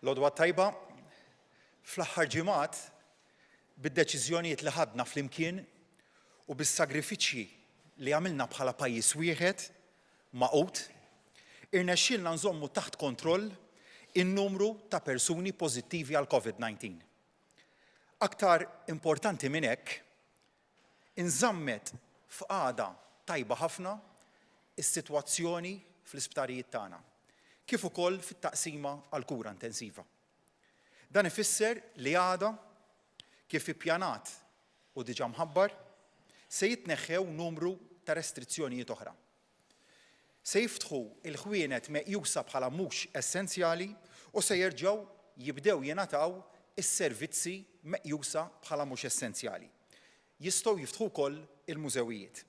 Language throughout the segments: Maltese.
L-għodwa tajba, fl-aħħar ġimgħat bid-deċiżjonijiet li ħadna flimkien u bis-sagrifiċċji li għamilna bħala pajjiż wieħed maqut, irnexxielna nżommu taħt kontroll in-numru ta' persuni pożittivi għal COVID-19. Aktar importanti minn hekk, inżammet f'qagħda tajba ħafna is-sitwazzjoni fl-isptarijiet tagħna, kif ukoll fit-taqsima għal kura intensiva. Dan ifisser li għada kif ippjanat u diġà mħabbar se jitneħħew numru ta' restrizzjonijiet oħra. Se jiftħu il-ħwienet meqjusa bħala mhux essenzjali u se jerġgħu jibdew jingħataw is-servizzi meqjusa bħala mhux essenzjali. Jistgħu jiftħu wkoll il-mużewijiet.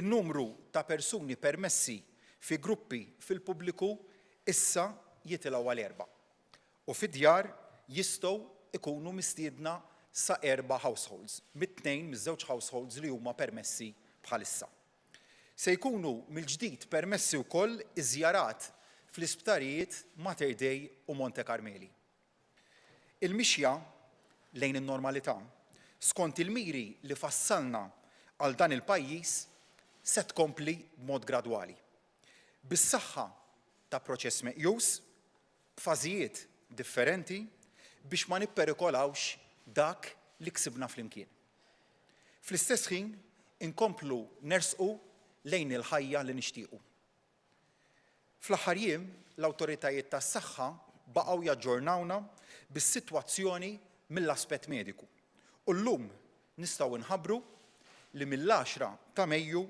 In-numru ta' persuni permessi fi gruppi fil-pubbliku issa jitilgħu għal 4. U fid-djar jistgħu ikunu mistiedna sa 4 households, mit-2 miż-żewġ households li huma permessi bħalissa. Se jkunu mill-ġdid permessi wkoll iż-żjarat fl-isptarijiet Mater Dei u Monte Carmeli. Il-mixja lejn in-normalità skont il-miri li fassalna għal dan il-pajjiż se tkompli b'mod gradwali. Bis-saħħa ta' proċess meqjus, b'fażijiet differenti biex ma nipperikolawx dak li ksibna flimkien. Fl-istess ħin inkomplu nersqu lejn il-ħajja li nixtiequ. Fl-aħħar jiem l-awtoritajiet tas-saħħa baqgħu jaġġornawna bis-sitwazzjoni mill-aspett mediku. U llum nistgħu nħabbru li mill-10 ta' Mejju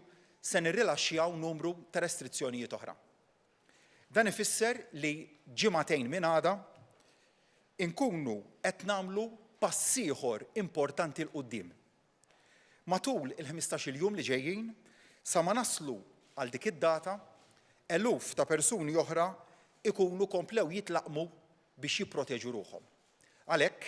se nirrilaxxjaw numru ta' restrizzjonijiet oħra. Dan ifisser li ġimagħtejn minn għada inkunu qed nagħmlu pass ieħor importanti l quddiem. Matul il-15 jum li ġejjin sa ma naslu għal dik id-data, eluf ta' persuni oħra ikunu komplew jitlaqmu biex jipproteġu ruhom. Għalhekk,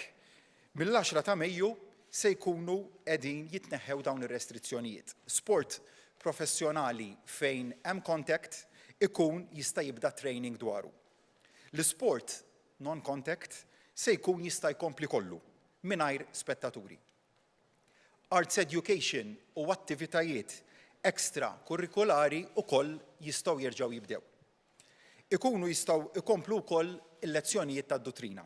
mill-10 ta' Mejju se jkunu qegħdin jitneħħew dawn ir-restrizzjonijiet. Sport professjonali fejn hemm contact ikun jista' jibda training dwaru. L-isport non-contact se jkun jista' jkompli kollu mingħajr spettaturi. Arts education u attivitajiet ekstra kurrikulari wkoll jistgħu jerġgħu jibdew. Ikunu jistgħu ikomplu wkoll il-lezzjonijiet tad-dottrina.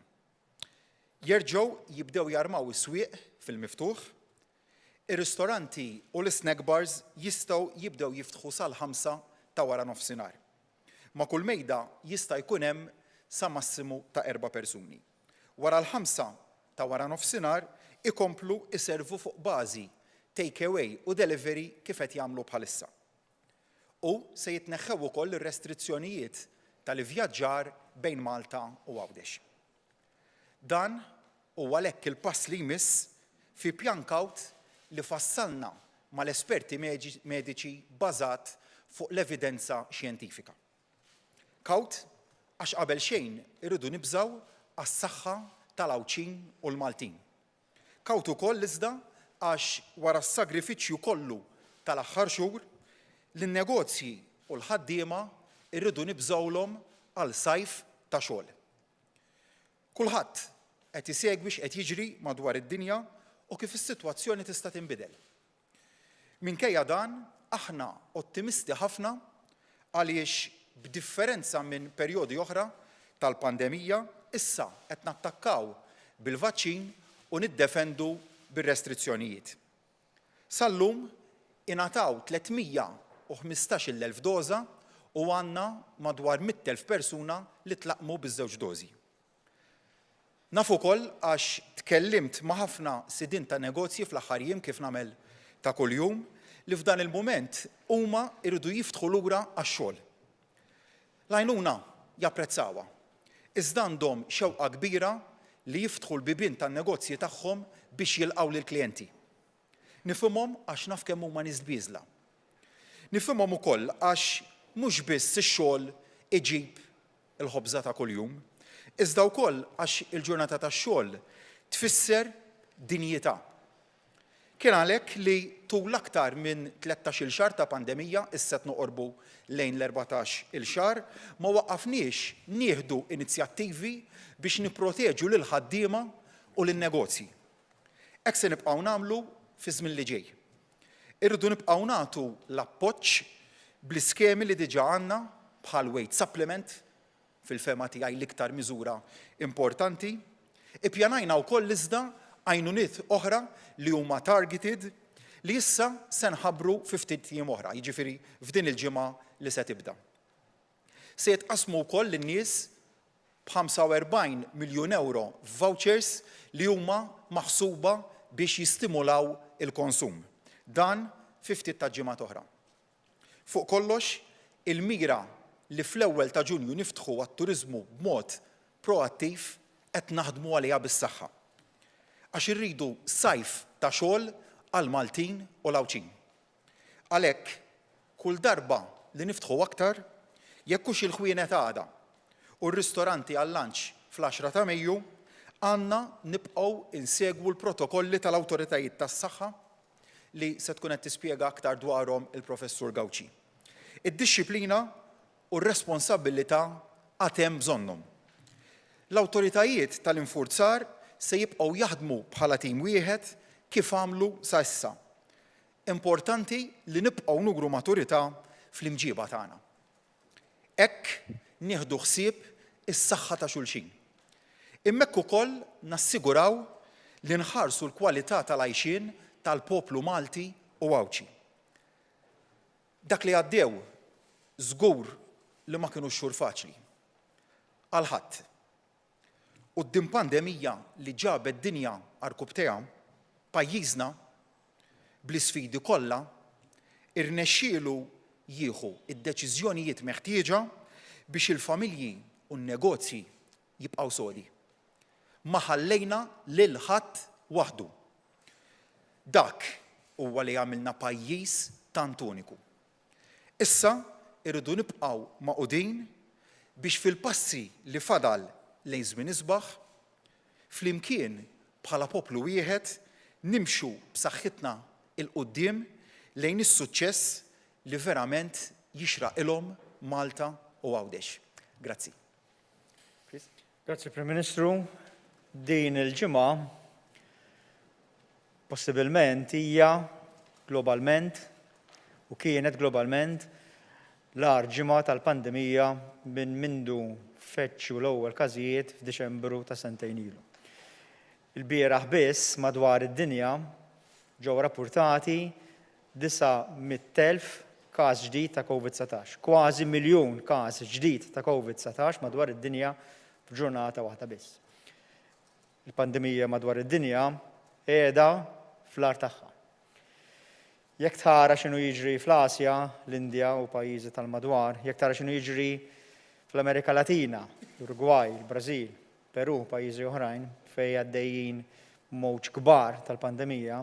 Jerġgħu jibdew jarmaw is-swieq fil-miftuħ, ir-ristoranti u l-snack bars jistgħu jibdew jiftħu sal-5 ta' wara nofsinhar. Ma' kull mejda jista' jkun hemm sa massimu ta' 4 persuni. Wara l-5 ta' wara nofsinhar ikomplu iservu fuq bażi take away u delivery kif qed jagħmlu bħalissa. U se jitneħħew ukoll ir-restrizzjonijiet tal-ivvjaġġar bejn Malta u Għawdex. Dan huwa għalhekk il-pass li jmiss fi pjan kawt li fassalna mal-esperti mediċi bbażat fuq l-evidenza xjentifika. Kawt għax qabel xejn irridu nibżgħu għas-saħħa tal-Għawċin u l-Maltin. Kawt ukoll iżda għax wara s-sagrifiċċju kollu tal-aħħar xhur lin-negozji u l-ħaddiema irridu nibżgħulhom għal sajf ta' xogħol. Kulħadd qed isegwi x'qed jiġri madwar id-dinja u kif is-sitwazzjoni tista' tinbidel. Minkejja dan aħna ottimisti ħafna għaliex b'differenza minn perjodi oħra tal-pandemija issa qed nattakkaw bil-vaċċin u niddefendu bir-restrizzjonijiet. Sal-lum ingħataw 315,000 doża u għandna madwar 100,000 persuna li tlaqmu biż-żewġ dożi. Nafu wkoll għax tkellimt ma' ħafna sidien ta' negozji fl-aħħar jiem kif nagħmel ta' kuljum li f'dan il-mument huma jridu jiftħu lura għax-xogħol. L-għajnuna japprezzawha. Iżda għandhom xewqa kbira li jiftħu l-bibien tan-negozji tagħhom biex jilqgħu lill-klijenti. Nifhimhom għax naf kemm huma nies biżla. Nifhimhom ukoll għax mhux biss ix-xogħol iġib il-ħobża ta' kuljum, iżda wkoll għax il-ġurnata tax-xogħol tfisser dinjità. Kien għalhekk li tul aktar minn 13-il xahar ta' pandemija, issa qed noqorbu lejn l-14-il xahar, ma waqqafniex nieħdu inizjattivi biex nipproteġu lil ħaddiema u lin-negozji. Hekk se nibqgħu nagħmlu fi żmien li ġej. Irridu nibqgħu nagħtu l-appoġġ bl-iskemi li diġà għandna bħal weight supplement, fil-fema tiegħi l-iktar miżura importanti, ippjanajna wkoll iżda għajnuniet oħra li huma targeted li issa se nħabbru fi ftit jiem oħra, jiġifieri f'din il-ġimgħa li se tibda. Se jitqasmu wkoll lin-nies b'45 miljun euro vouchers li huma maħsuba biex jistimulaw il-konsum. Dan fi ftit ta' ġimgħat oħra. Fuq kollox, il-mira li fl-ewwel ta' Ġunju niftħu għat-turiżmu b'mod proattiv qed naħdmu għaliha bis-saħħa. Għax irridu sajf ta' xogħol għal Maltin u l-Awċin. Għalhekk, kull darba li niftħu aktar, jekk hux il-ħwienet għada u r-ristoranti għall-lanċ fl-10 ta' Mejju, għandna nibqgħu insegwu l-protokolli tal-awtoritajiet tas-saħħa li se tkun qed tispjega aktar dwarhom il-Professur Gawċi. Id-dixxiplina u r-responsabbilità għad hemm bżonnhom. L-awtoritajiet tal-infurzar se jibqgħu jaħdmu bħala tim wieħed kif għamlu sa issa. Importanti li nibqgħu nugru maturità fl-imġiba tagħna. Hekk nieħdu ħsieb is-saħħa ta' xulxin. Imma hekk ukoll nassiguraw li nħarsu l-kwalità tal-għajxien tal-poplu Malti u Għawċi. Dak li għaddew żgur li ma kienux xhur faċli. Għal ħadd. Quddiem pandemija li ġabet dinja għarkub tiegħha, pajjiżna bl-isfidi kollha irnexxielu jieħu id-deċiżjonijiet meħtieġa biex il-familji u n-negozji jibqgħu sodi. Ma ħallejna lil ħadd waħdu. Dak huwa li għamilna pajjiż tant uniku. Issa irridu nibqgħu maqudin biex fil-passi li fadal lejn żmien isbaħ, flimkien bħala poplu wieħed nimxu b'saħħitna il-qudiem lejn is-suċċess li verament jixraq ilhom Malta u Għawdex. Grazzi. Grazzi Prim Ministru. Din il-ġimgħa possibilment hija globalment u kienet globalment l-agħar ġimgħa tal-pandemija minn mindu feċċu l-ewwel każijiet f'Diċembru ta' sentejn ilu. Il-bieraħ biss madwar id-dinja ġew rappurtati 900,000 każ ġdid ta' COVID-19. Kważi miljun każ ġdid ta' COVID-19 madwar id-dinja f'ġurnata waħda biss. Il-pandemija madwar id-dinja qiegħda fl-agħar tagħha. Jekk tara x'inhu jiġri fl-Asja, l-Indja u pajjiżi tal-madwar, jekk tara x'inhu jiġri fl-Amerika Latina, l-Urugwaj, il-Brażil, Peru, pajjiżi oħrajn fejn għaddejjin mowġ kbar tal-pandemija,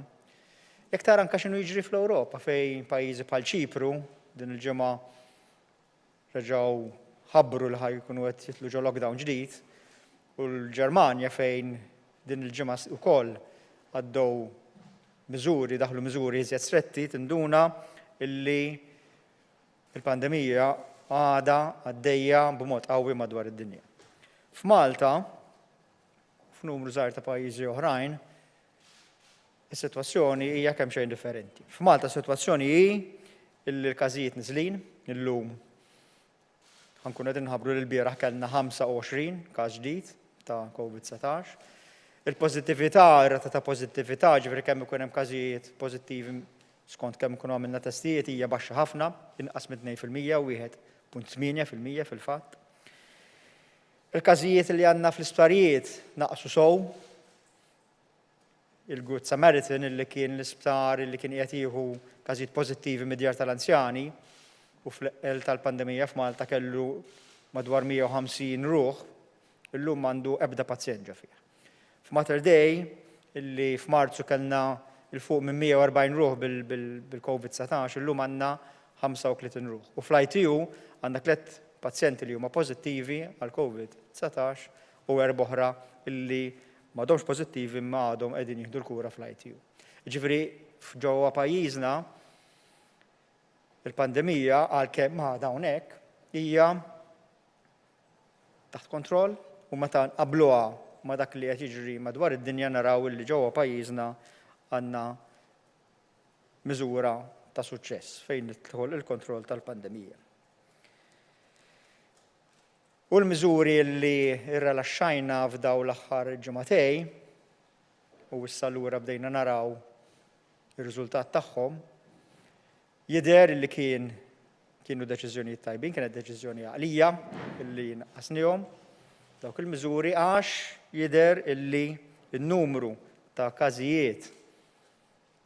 jekk tara anke x'inhu jiġri fl-Ewropa fejn pajjiżi bħal Ċipru din il-ġimgħa reġgħu ħabbru li ħajkunu qed jitlu ġew lockdown ġdid u l-Ġermanja fejn din il-ġimgħa wkoll għaddew daħlu miżuri iżjed stretti tinduna illi il-pandemija għadha għaddejja b'mod qawwi madwar id-dinja. F'Malta, f'numru żgħar ta' pajjiżi oħrajn, is-sitwazzjoni hija kemm xejn differenti. F'Malta s-sitwazzjoni hi illi l-każijiet niżlin illum ħankun qed inħabbru li l-bieraħ kellna 25 każ ġdid ta' COVID-19. Il-pożittività, ir-rata ta' pożittività, ġifieri kemm ikun hemm każijiet pożittivi skont kemm ikunu għamilna testijiet hija baxxa ħafna, inqas minn 2% u 1.8% fil-fatt. Il-każijiet li għandna fl-isptarijiet naqsu sew. Il-Good Samaritan illi kien l-isptar illi kien qiegħed jieħu każijiet pożittivi mid-djar tal-anzjani u fl-qel tal-pandemija f'Malta kellu madwar 150 ruħ, illum m'għandu ebda pazjent ġa fih. F'Mater Dei, illi f'Marzu kellna il-fuq minn 140 ruħ bil-COVID-19, illum għandna 35 ruħ. U fl-ITU għandna 3 pazjenti li huma pożittivi għal COVID-19 u 4 oħra illi m'għadhomx pożittivi imma għadhom qegħdin jieħdu l-kura fl-ITU. Ġifieri ġewwa pajjiżna il-pandemija għalkemm għadha hawnhekk hija taħt kontroll u meta nqabbluha ma' dak li qed jiġri madwar id-dinja naraw li ġewwa pajjiżna għandna miżura ta' suċċess fejn nidħol il-kontroll tal-pandemija. U l-miżuri li rrilaxxajna f'daw l-aħħar ġimagħtej u issa lura bdejna naraw ir-riżultat tagħhom jidher li kienu deċiżjonijiet tajbin, kienet deċiżjoni għaqlija illi naqqasnihom dawk il-miżuri għax jidher illi n-numru ta' każijiet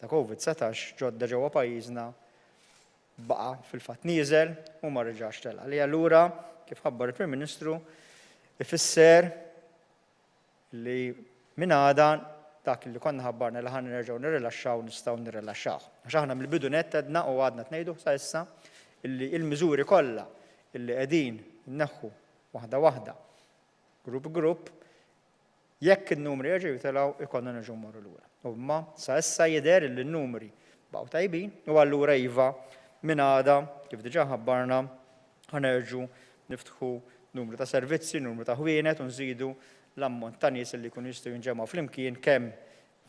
ta' COVID-19 ġodda ġewwa pajjiżna baqa' fil-fatt nieżel u ma reġax tela. Li allura kif ħabbar il-Prim Ministru ifisser li minn għada dak li konna ħabbarna li ħan nerġgħu nirrilaxxaw nistgħu nirrilaxxaw. Għax aħna mill-bidu nett għedna u għadna tngħidu sa issa illi il-miżuri kollha illi qegħdin nneħħu waħda, grupp, jekk in-numri jerġgħu jitilgħu ikollna nerġgħu mmorru lura. Imma sa issa jidher li n-numri baqgħu tajbin u allura iva minn għada kif diġà ħabbarna ħanerġgħu niftħu numru ta' servizzi, numru ta' ħwienet u nżidu l-ammont ta' nies li jkunu jistgħu jinġemgħu flimkien kemm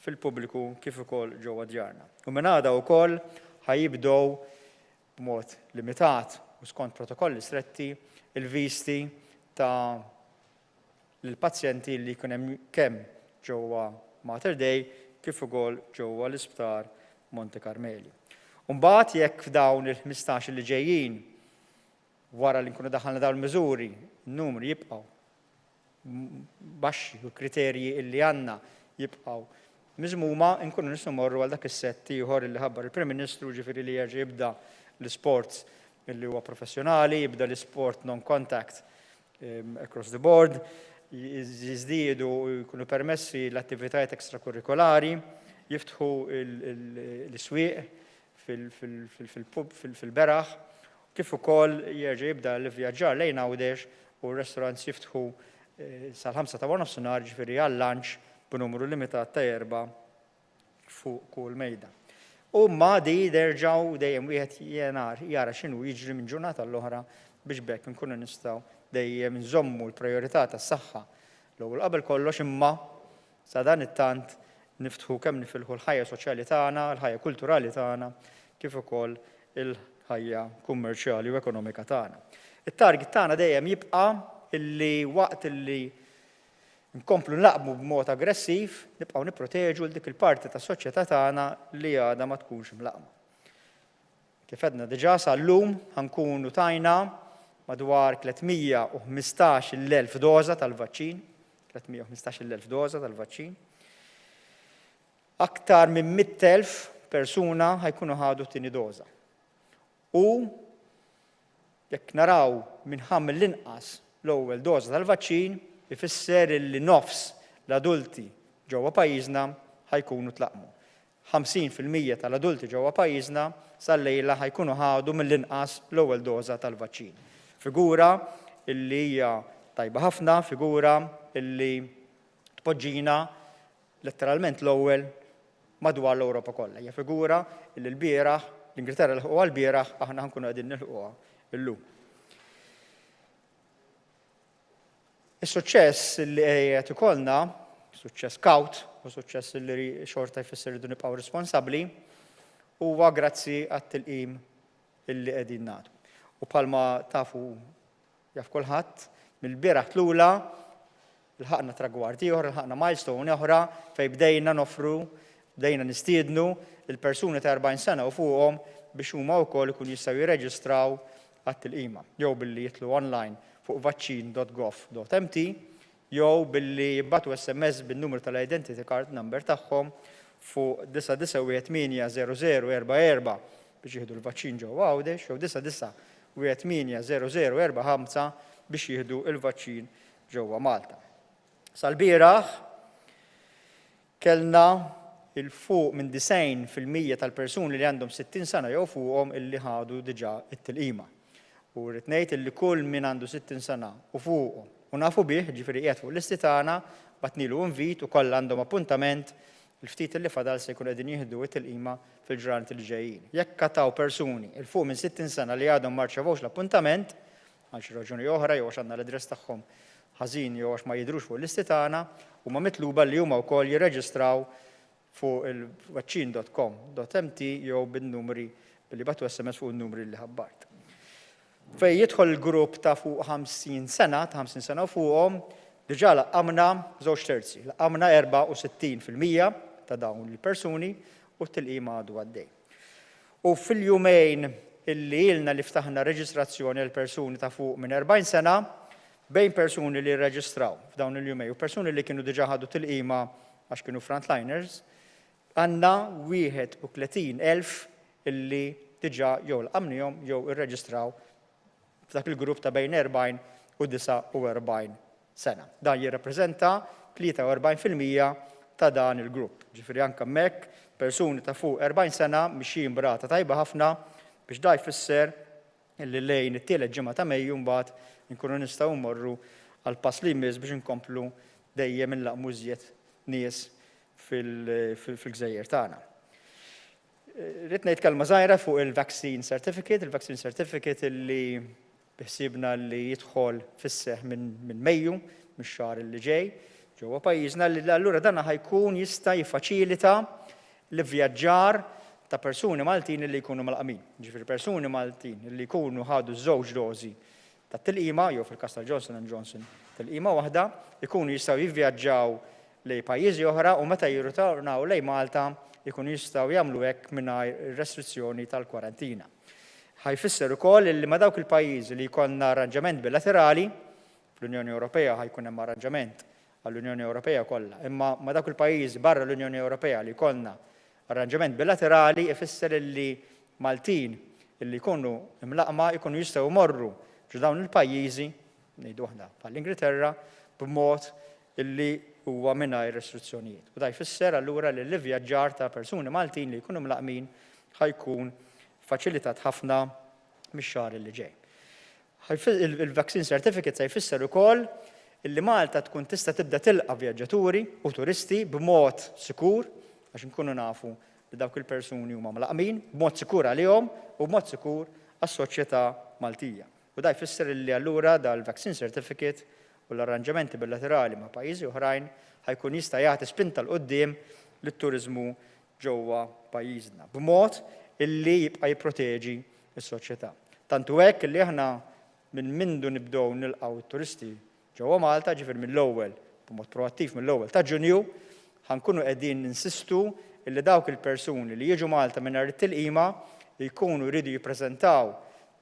fil-pubbliku kif ukoll ġewwa djarna. U minn għada wkoll ħajibdew b'mod limitat u skont protokolli stretti il-visti ta' lill-pazjenti li jkun hemm kemm ġewwa Mater Dei kif ukoll ġewwa l-Isptar Monte Carmeli. U mbagħad jekk f'dawn il-15 li ġejjin wara li nkunu daħalna dawn il-miżuri, n-numri jibqgħu baxxi u kriterji illi għandna jibqgħu miżmuma nkunu nistgħu morru għal dak is-sett ieħor illi ħabbar il-Prim Ministru ġifieri li jerġa' jibda l-isports illi huwa professjonali, jibda l-isport non-contact across the board, jiżdiedu u jkunu permessi l-attivitajiet ekstrakurrikolari, jiftħu l-iswieq fil-beraħ, kif ukoll jerġa' jibda l-vjaġġar lejn Għawdex u r-restaurants jiftħu sal-5 ta' nofsinhar ġifieri għall-lunch b'numru limitat ta' 4 fuq kull mejda. U ma di derġaw dejjem wieħed jara x'inhu jiġri minn ġurnata l-oħra biex bekk nkunu nistgħu dejjem nżommu l-prijorità tas-saħħa l-ewwel qabel kollox imma sa dan it-tant niftħu kemm nifilħu l-ħajja soċjali tagħna, l-ħajja kulturali tagħna, kif ukoll il-ħajja kummerċjali u ekonomika tagħna. It-target tagħna dejjem jibqa' illi waqt illi nkomplu nlaqmu b'mod aggressiv, nibqgħu nipproteġu l dik il-parti tas-soċjetà tagħna li għadha ma tkunx mlaqma. Kif għedna diġà sal-lum ħankunu tajna madwar 315,000 doża tal-vaċċin, 315,000 doża tal-vaċċin. Aktar minn 100,000 persuna ħajkunu ħadu tieni doża. U jekk naraw minn ħamm l-inqas l-ewwel doża tal-vaċċin, ifisser li nofs l-adulti ġewwa pajjiżna ħajkunu tlaqmu. 50% tal-adulti ġewwa pajjiżna sal-lejla ħajkunu ħadu mill-inqas l-ewwel doża tal-vaċċin. Figura illi hija tajba ħafna, figura illi tpoġġina letteralment l-ewwel madwar l-Ewropa kollha. Hija figura illi l-bieraħ l-Ingilterra lħuqha l-bieraħ aħna nkunu qegħdin nilħuqha illum. Is-suċċess li qed ikollna, suċċess kawt u suċċess li xorta jfisser idu nibqgħu responsabbli, huwa grazzi għat-tilqim illi qegħdin nagħtu. U bħalma tafu jaf kulħadd mill-bieraħ tlula ilħaqna tragward ieħor, ilħaqna milestone oħra fejn bdejna nofru, bdejna nistiednu il-persuni ta' 40 sena u fuqhom biex huma wkoll ikun jistgħu jirreġistraw għat-tilqima. Jew billi jitlu online fuq vaccine.gov.mt jew billi jibbatu SMS bin-numru tal-identity card number tagħhom fuq 991-80044 biex jieħdu l-vaċċin ġewwa Għawdex jew 991-80045 biex jieħdu l-vaċċin ġewwa Malta. Sal-bieraħ kellna il-fuq minn 90% tal-persuni li għandhom 60 sena jew fuqhom illi ħadu diġà it-tilqima. U rrid ngħid illi kull min għandu 60 sena u fuqhom u nafu bih, ġifieri qiegħed fuq l-listi tagħna, batnilu invit u kollha għandhom appuntament il-ftit li fadal se jkunu qegħdin jieħdu it-tilqima fil-ġranet li ġejjin. Jekk kataw persuni il fuq minn 60 sena li għadhom ma rċevewx l-appuntament, għal xi raġuni oħra jew għax għandna l-adress tagħhom ħażin jew għax ma jidhrux fuq l-listi tagħna, huma mitluba li huma wkoll jirreġistraw fuq il-vaccin.com.mt jew bin-numri billi batu SMS fuq in-numri li ħabbart. Fej jidħol il-grupp ta' fuq 50 sena, ta' 50 sena u fuqhom, diġà laqqamna żewġ terzi, laqqamna 64% ta' dawn il-persuni u t-tilqima għadu għaddej. U fil-jumejn illi ilna li ftaħna reġistrazzjoni għal persuni ta' fuq minn 40 sena, bejn persuni li reġistraw f'dawn il-jumej u persuni li kienu diġà ħadu tilqima għax kienu frontliners, għandna 31,000 illi diġà jew laqamnihom jew irreġistraw f'dak il-grupp ta' bejn 40 u 49 sena. Dan jirrappreżenta 43% ta' dan il-grupp. Ġifieri anke hemmhekk persuni ta' fuq 40 sena mixjin brata tajba ħafna biex da jfisser illi lejn it-tielet ġimgħa ta' Mejju mbagħad inkunu nistgħu mmorru għal pass li jmiss biex inkomplu dejjem inlaqmu żjed nies fil-gżejjer tagħna. Rid ngħid kelma żgħira fuq il-vaccine certificate. Il-vaccine certificate illi biħsibna li jidħol fis-seħħ minn Mejju, mix-xahar li ġej, ġewwa pajjiżna li allura dan ħajkun jista' jiffaċilita l-ivvjaġġar ta' persuni Maltin li jkunu malqamin. Ġifieri persuni Maltin li jkunu ħadu żewġ dożi tat-tilqima jew fil-każ tal-Johnson & Johnson tilqima waħda, jkunu jistgħu jivvjaġġaw lejn pajjiżi oħra u meta jirritornaw lejn Malta jkunu jistgħu jagħmlu hekk mingħajr restrizzjoni tal-kwarantina. Ħajfisser ukoll li ma dawk il-pajjiżi li jkollna arranġament bilaterali, fl-Unjoni Ewropea ħajkun hemm arranġament għall-Unjoni Ewropea kollha, imma ma dawk il-pajjiżi barra l-Unjoni Ewropea li jkollna arranġament bilaterali ifisser li Maltin illi jkunu imlaqma jkunu jistgħu jmorru ġu dawn il-pajjiżi, ngħidu aħna bħall-Ingilterra, b'mod illi huwa mingħajr restrizzjonijiet. U da jfisser allura li l-ivvjaġġar ta' persuni Maltin li jkunu mlaqmin ħajkun faċilitat ħafna mix-xahar li ġej. Il-vaccine certificate se jfisser ukoll illi Malta tkun tista' tibda tilqa' vjaġġaturi u turisti b'mod sikur għax inkunu nafu li dawk il-persuni huma mlaqmin b'mod sikur għalihom u b'mod sikur għas-soċjetà Maltija. U da jfisser li allura dal-vaccine certificate u l-arranġamenti bilaterali ma' pajjiżi oħrajn ħajkun jista' jagħti spinta l qudiem lit-turiżmu ġewwa pajjiżna b'mod illi jibqa' jipproteġi s-soċjetà. Tantu hekk illi aħna minn mindu nibdew nilqgħu t-turisti ġewwa Malta, ġifier mill-ewwel b'mod proattiv mill-ewwel ta' Ġunju, ħankunu qegħdin ninsistu illi dawk il-persuni li jiġu Malta mingħajr it-tilqima li jkunu jridu jippreżentaw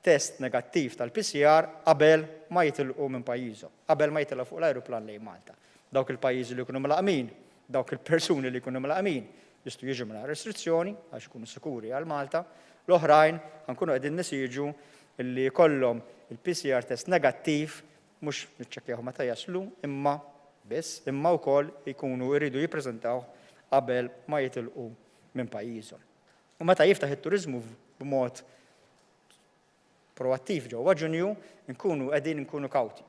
test negattiv tal-PCR qabel ma jitilqu minn pajjiżhom, qabel ma jitilqu fuq l-ajruplan lejn Malta. Dawk il-pajjiżi li jkunu mlaqmin, dawk il-persuni li jkunu mlaqmin jistgħu jiġu mingħajr restrizzjoni għax ikunu sikuri għal Malta, l-oħrajn ħankunu qegħdin nisiġu illi jkollhom il-PCR test negattiv mhux niċċekkjahom meta jaslu imma biss imma wkoll jkunu jridu jippreżentaw qabel ma jitilqu minn pajjiżhom. U meta jiftaħ it-turiżmu b'mod proattiv ġewwa Ġunju, nkunu qegħdin nkunu kawti.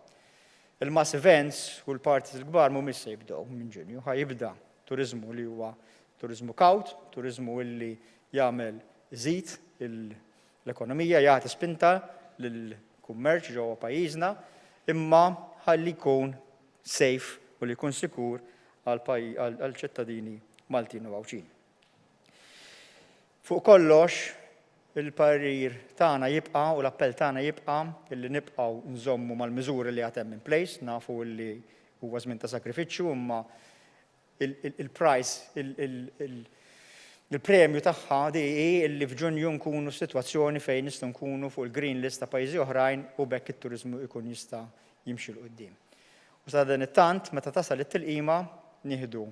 Il-mass events u l-parties il-kbar mhumiex se jibdew minn Ġunju, ħajibda turiżmu li huwa turiżmu kawt, turiżmu illi jagħmel iżid l-ekonomija, jagħti spinta lill-kummerċ ġewwa pajjiżna, imma ħalli jkun safe u li jkun sikur għal ċittadini Maltin u Għawċin. Fuq kollox, il-parir tagħna jibqa' u l-appell tagħna jibqa' illi nibqgħu nżommu mal-miżuri li għad hemm in place, nafu li huwa żmien ta' sakrifiċċju imma il-price, il-premju tagħha di illi f'Ġunju nkunu f'sitwazzjoni fejn nistgħu nkunu fuq il-green list ta' pajjiżi oħrajn u bekk it-turiżmu jkun jista' jimxi l qudiem. U sa dan it-tant meta tasal it-tilqima nieħdu,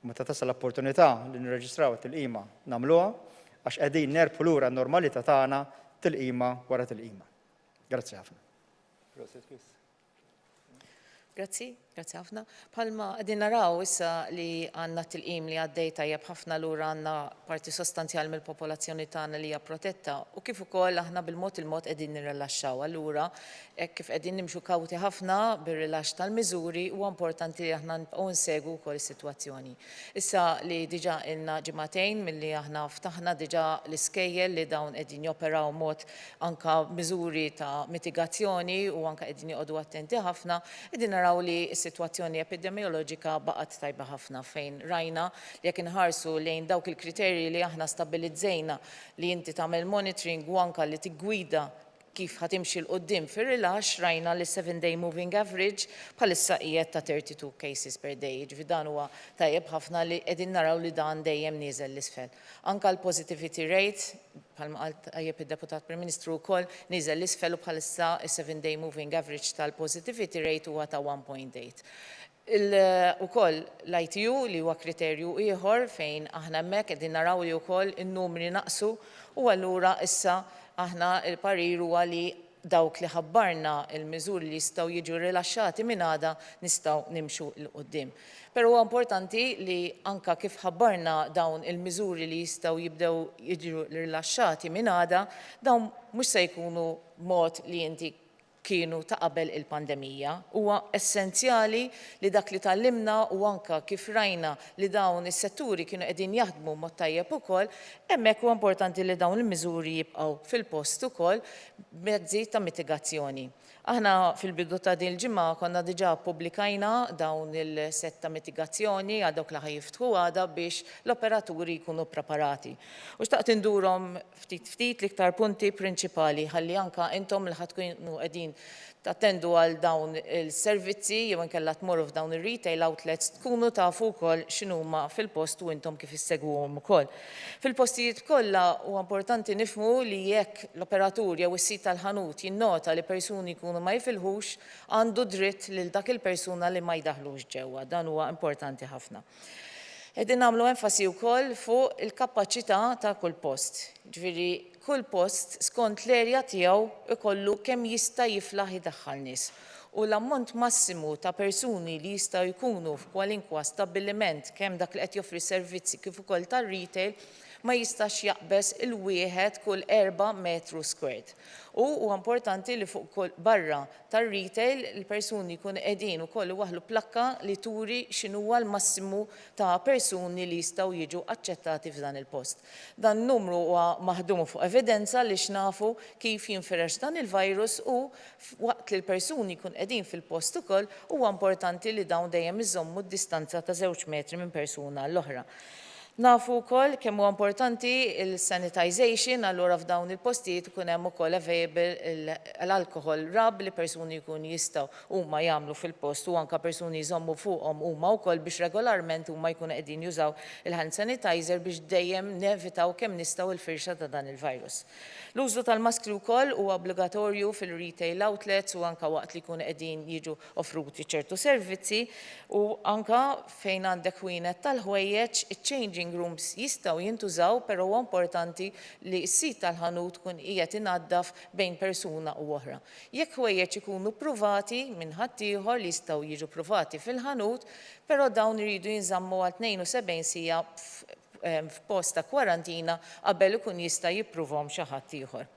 meta tasal l-opportunità li nirreġistraw it-tilqima nagħmluha għax qegħdin nerbħu lura n-normalità tagħna tilqima wara tilqima. Grazzi ħafna. Grazzi. Grazie ħafna. Palma għedin naraw issa li għanna til-qim li għaddej tajjeb ħafna lura għanna parti sostanzjal mill-popolazzjoni tagħna li hija protetta u kif ukoll aħna bil-mod il-mod qegħdin nirrilaxxaw. Allura kif qegħdin nimxu kawti ħafna bir-rilaxx tal-miżuri huwa importanti li aħna nbqgħu nsegwu wkoll is-sitwazzjoni. Issa li diġà ilna ġimagħtejn milli aħna ftaħna diġà l-iskejjel li dawn qegħdin joperaw mod anka miżuri ta' mitigazzjoni u anka qegħdin joqogħdu attenti ħafna, qegħdin naraw li s-sitwazzjoni epidemioloġika baqgħet tajba ħafna fejn rajna li jekk inħarsu lejn dawk il-kriterji li aħna stabilizzejna li inti tagħmel monitoring u anke li tiggwida kif ħatimxi l-qoddim fir-rilax rajna li 7-day moving average bħalissa qiegħed ta' 32 cases per day. Ġifi dan huwa tajjeb ħafna li qegħdin naraw li dan dejjem nieżel l-isfel. Anke l-positivity rate bħalma qal tajjeb id-Deputat Prim Ministru wkoll nieżel l-isfel u bħalissa is-7-day moving average tal-positivity rate huwa ta' 1.8. Ukoll l-ITU li huwa kriterju ieħor fejn aħna hemmhekk qegħdin naraw li wkoll in-numri naqsu u allura issa aħna il-parir huwa li dawk li ħabbarna il-miżuri li jistgħu jiġu rilaxxati minn għada nistgħu nimxu l-qudiem. Però huwa importanti li anka kif ħabbarna dawn il-miżuri li jistgħu jibdew jiġu rilaxxati minn għada, dawn mhux se jkunu mod li inti kienu ta' qabel il-pandemija. Huwa essenzjali li dak li tallimna u anka kif rajna li dawn is-setturi kienu qegħdin jaħdmu mod tajjeb ukoll, hemmhekk huwa importanti li dawn il-miżuri jibqgħu fil-post ukoll mezzi ta' mitigazzjoni. Aħna fil-bidu ta' din il-ġimgħa konna diġà pubblikajna dawn il-set ta' mitigazzjoni għal dawk li ħajjiftħu għada biex l-operaturi jkunu preparati. U xtaqt indurhom ftit l-iktar punti prinċipali ħalli anka intom li ħadkunu qegħdin tattendu għal dawn il-servizzi jew inkella tmorru f'dawn ir-retail outlets tkunu tafu wkoll x'inhuma fil-post u intom kif issegwuhom ukoll. Fil-postijiet kollha huwa importanti nifhmu li jekk l-operatur jew is-sit tal-ħanut jinnota li persuni jkunu ma jifilħux għandu dritt lil dak il-persuna li ma jdaħlux ġewwa. Dan huwa importanti ħafna. Qegħdin nagħmlu enfasi wkoll fuq il-kapaċità ta' kull post. Ġifieri kull post skont l-erja tiegħu ikollu kemm jista' jiflaħ idaħħal nies. U l-ammont massimu ta' persuni li jistgħu jkunu f'kwalinkwa stabbiliment kemm dak li qed joffri servizzi kif ukoll tar-retail ma jistax jaqbes il-wieħed kull 4 metru squared. U huwa importanti li fuq kull barra tar-retail il-persuni jkunu qegħdin ukoll waħlu plakka li turi x'inhuwa l-massimu ta' persuni li jistgħu jiġu aċċettati f'dan il-post. Dan numru huwa maħdum fuq evidenza li xnafu kif jinferex dan il-virus u waqt li l-persuni jkun qegħdin fil-post ukoll huwa importanti li dawn dejjem iżommu d-distanza ta' 2 metri minn persuna l-oħra. Nafu wkoll kemm huwa importanti il-sanitization, allura f'dawn il-postijiet ikun hemm ukoll available l-alkohol rab li persuni jkunu jistgħu huma jagħmlu fil-post u anke persuni jżommu fuqhom huma wkoll biex regolarment huma jkunu qegħdin jużaw il-hand sanitizer biex dejjem nevitaw kemm nistgħu l-firxa ta' dan il-virus. L-użu tal-maskri wkoll huwa obbligatorju fil-retail outlets u anke waqt li jkunu qegħdin jiġu offruti ċertu servizzi u anke fejn għandek wienet tal-ħwejjeġ iċ-changing rooms jistgħu jintużaw, però huwa importanti li s-sit tal-ħanut tkun qiegħed inaddaf bejn persuna u oħra. Jekk ħwejjeġ ikunu pruvati minn ħadd ieħor li jistgħu jiġu pruvati fil-ħanut, però dawn iridu jinżammu għal 72 siegħa f'post ta' kwarantina qabel ikun jista' jippruvhom xi ħadd ieħor.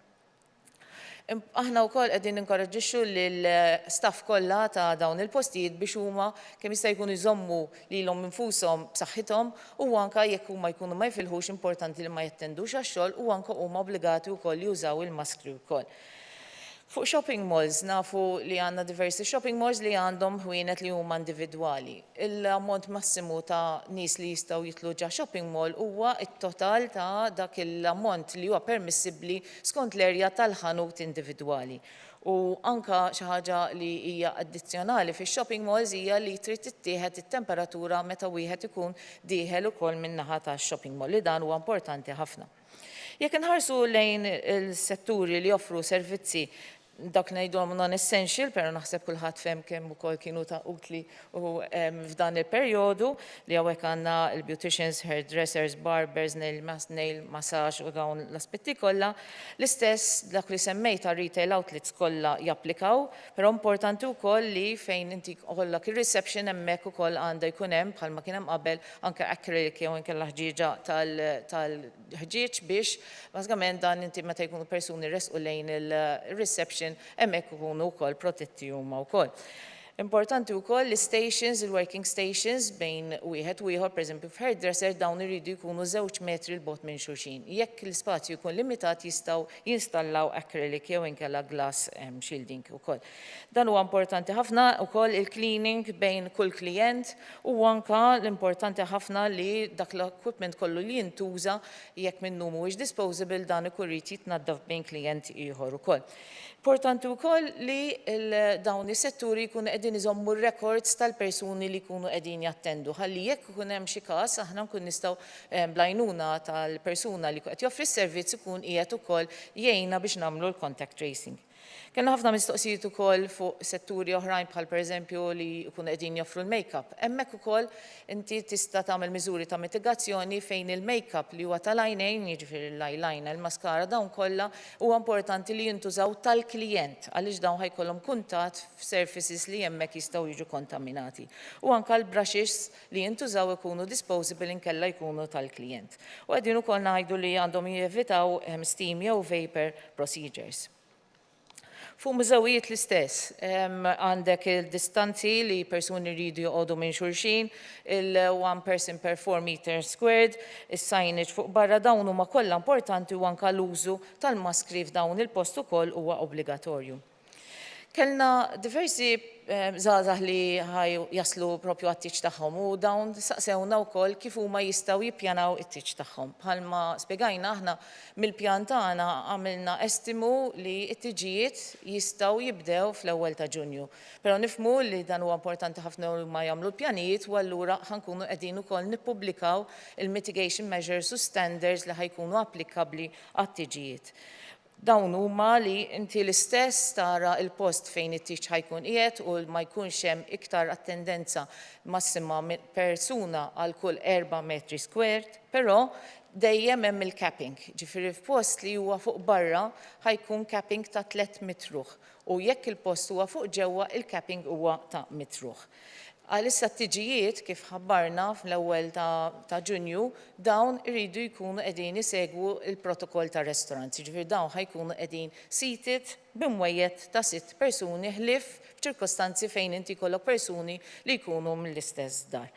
Aħna wkoll qegħdin ninkoraġġixxu lill-staff kollha ta' dawn il-postijiet biex huma kemm jista' jkunu jżommu lilhom infushom b'saħħithom u anke jekk huma jkunu ma jfilħux importanti li ma jattendux għax-xogħol u anke huma obbligati wkoll jużaw il-maskri wkoll. Fuq shopping malls nafu li għandna diversi shopping malls li għandhom ħwienet li huma individwali. Il-ammont massimu ta' nies li jistgħu jitlu ġa shopping mall huwa t-total ta' dak il-ammont li huwa permissibbli skont l-erja tal-ħanut individwali. U anka xi ħaġa li hija addizzjonali fix-shopping malls hija li trid tittieħed it-temperatura meta wieħed ikun dieħel ukoll min-naħa tax-shopping mall li dan huwa importanti ħafna. Jekk inħarsu lejn il-setturi li joffru servizzi dak ngħidulhom non-essential, però naħseb kulħadd fehm kemm ukoll kienu ta' utli u f'dan il-perjodu li hawnhekk għandna il-beauticians, hairdressers, barbers, nail massage u dawn l-aspetti kollha. L-istess dak li semmejta retail outlets kollha japplikaw, però importanti wkoll li fejn inti kollok ir-reception hemmhekk ukoll għandha jkun hemm bħalma kien hemm qabel anke acrylic jew inkella ħġieġa tal-ħġieġ biex bażikament dan inti meta jkunu persuni resqu lejn il-reception hemmhekk ikunu wkoll protetti huma wkoll. Importanti wkoll l-stations, il-working stations bejn wieħed u ieħor, pereżempju f'hairdresser dawn iridu jkunu 2 metri l bogħod minn xulxin. Jekk l-ispazju jkun limitat jistgħu jinstallaw acrylic jew inkella glass shielding ukoll. Dan huwa importanti ħafna wkoll il-cleaning bejn kull klient u anke l-importanti ħafna li dak l-equipment kollu li jintuża jekk minnu mhuwiex disposable dan ikun irid jitnaddaf bejn klient ieħor ukoll. Importanti wkoll li dawn is-setturi jkunu qegħdin iżommu r-records tal-persuni li jkunu qegħdin jattendu. Ħalli jekk ikun hemm xi każ aħna nkun nistgħu blajnuna tal-persuna li qed joffri s-servizz ikun qiegħed ukoll jgħinna biex nagħmlu l-contact tracing. Kellna ħafna mistoqsijiet ukoll fuq setturi oħrajn bħal pereżempju li jkunu qegħdin joffru l-makeup. Hemmhekk ukoll inti tista' tagħmel miżuri ta' mitigazzjoni fejn il-makeup li huwa tal-għajnejn, jiġifieri l-eyeliner, il-maskara dawn kollha huwa importanti li jintużaw tal-klijent għaliex dawn ħajkollhom kuntatt f'surfaces li hemmhekk jistgħu jiġu kontaminati. U anke l-brushes li jintużaw ikunu disposable inkella jkunu tal-klijent. U qegħdin ukoll ngħidu li għandhom jevitaw steam jew vapor procedures. Fuq mużawijiet l-istess, għandek il-distanzi li persuni rridu joqogħdu minn xulxin, il-1 person per 4 meters squared, is-signage fuq barra dawn huma kollha importanti u anke l-użu tal-maskri f'dawn il-post ukoll huwa obbligatorju. Kellna diversi żgħażagħ li jaslu propju għat-tiġ tagħhom u dawn saqsewna wkoll kif huma jistgħu jippjanaw it-tiġ tagħhom. Bħalma spjegajna aħna mill-pjan tagħna għamilna estimu li t-tiġijiet jistgħu jibdew fl-ewwel ta' Ġunju. Però nifhmu li dan huwa importanti ħafna li ma jagħmlu l-pjanijiet u allura ħankunu qegħdin ukoll nippubblikaw il-mitigation measures u standards li ħajkunu applikabbli għat-tiġijiet. Dawn huma li inti l-istess tara il-post fejn it-tiġ ħajkun qiegħed u ma jkunx hemm iktar attendenza massima persuna għal kull 4 metri squared, però dejjem hemm il-capping. Ġifieri f'post li huwa fuq barra ħajkun capping ta' 3 mitruħ u jekk il-post huwa fuq ġewwa il-capping huwa ta' mitruħ. Għalissa t-tiġijiet kif ħabbarna fl-ewwel ta' Ġunju, dawn iridu jkunu qegħdin isegwu il-protokoll ta' restaurant. Ġifieri dawn ħajkunu qegħdin seated b'imwejjed ta' 6 persuni ħlief f'ċirkostanzi fejn inti jkollok persuni li jkunu mill-istess dar.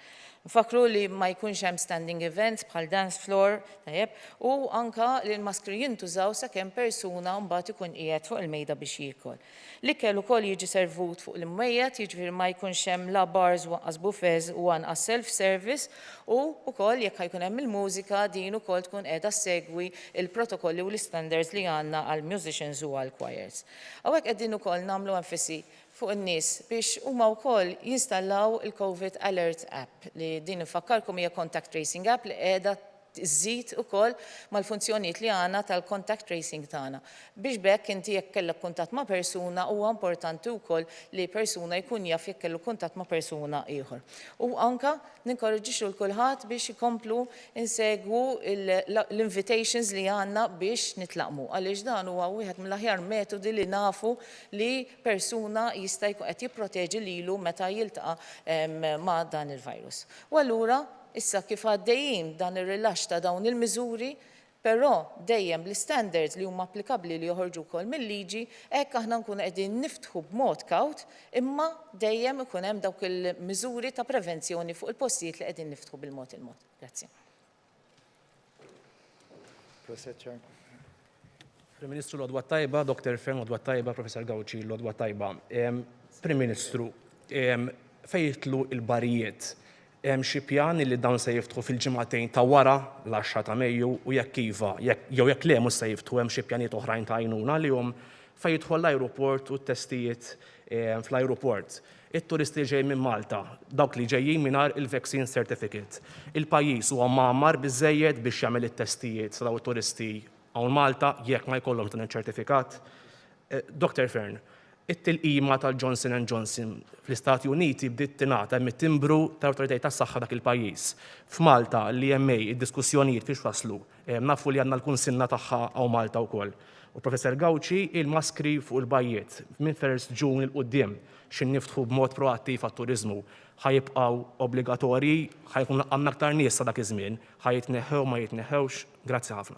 Fakru li ma jkunx hemm standing events bħal dance floor, tajjeb, u anka li l-maskri jintużaw sakemm persuna mbagħad ikun qiegħed fuq il-mejda biex jiekol. L-ikel ukoll jiġi servut fuq l-imwejjed, jiġifieri ma jkunx hemm la bars wanqas buffets u anqas self-service u wkoll jekk ħajkun hemm il-mużika din ukoll tkun qiegħda segwi il-protokolli u l-standards li għandna għall musicians u għall choirs. Hawnhekk qegħdin ukoll nagħmlu enfasi fuq in-nies biex huma wkoll jinstallaw il-COVID Alert App li din infakkarkom hija contact tracing app li qiegħda żżid ukoll mal-funzjonijiet li għandna tal-contact tracing tagħna. Biex bekk inti jekk kellek kuntatt ma' persuna huwa importanti wkoll li persuna jkun jaf jekk kellu kuntatt ma' persuna ieħor. U anke ninkoraġġixxu l kulħadd biex ikomplu insegwu l-invitations li għandna biex nitlaqmu. Għaliex dan huwa wieħed mill-aħjar metodi li nafu li persuna jista' jkun qed jipproteġi lilu meta jiltaqa' ma' dan il-virus. U allura issa kif għaddejjin dan ir-rilaxx ta' dawn il-miżuri, però dejjem l-standards li huma applikabbli li joħorġu wkoll mill-liġi, hekk aħna nkunu qegħdin niftħu b'mod kawt, imma dejjem ikun hemm dawk il-miżuri ta' prevenzjoni fuq il-postijiet li qegħdin niftħu bil-mod il-mod. Grazzi. Prim Ministru l-Odwa Tajba, Dr. Ferm l-Odwa Tajba, Professor Gawċi l-Odwa Tajba. Prim Ministru, fejtlu il-barijiet. Hemm xi pjani li dawn se jiftħu fil-ġimgħatejn ta' wara l-10 ta' Mejju u jekk iva, jew jekk le mhux se jiftħu hemm xi pjanijiet oħrajn ta' għajnuna li hum fejn jidħol l-ajruport u t-testijiet fl-ajruport. It-turisti ġej minn Malta, dawk li ġejjin mingħajr il-vaccine certificate. Il-pajjiż huwa magħmar biżżejjed biex jagħmel it-testijiet sa dawn it-turisti hawn Malta jekk ma jkollhom dan iċ-ċertifikat. Dr. Fern, it-tilqima tal-Johnson & Johnson fl-Istati Uniti bdiet tingħata mit-timbru tal-awtoritajiet tas-saħħa dak il-pajjiż. F'Malta l-EMA id-diskussjonijiet fiex waslu, nafu li għandna l-kunsinna tagħha hawn Malta wkoll. U Professor Gawci il-maskri fuq il-bajjiet minn 1 Ġun il-qudiem x'in niftħu b'mod proattiv għat-turiżmu ħajibqgħu obbligatorji, ħajkun għandna aktar nies sa dak iż-żmien, ħajjitneħħew ma jitneħħewx. Grazzi ħafna.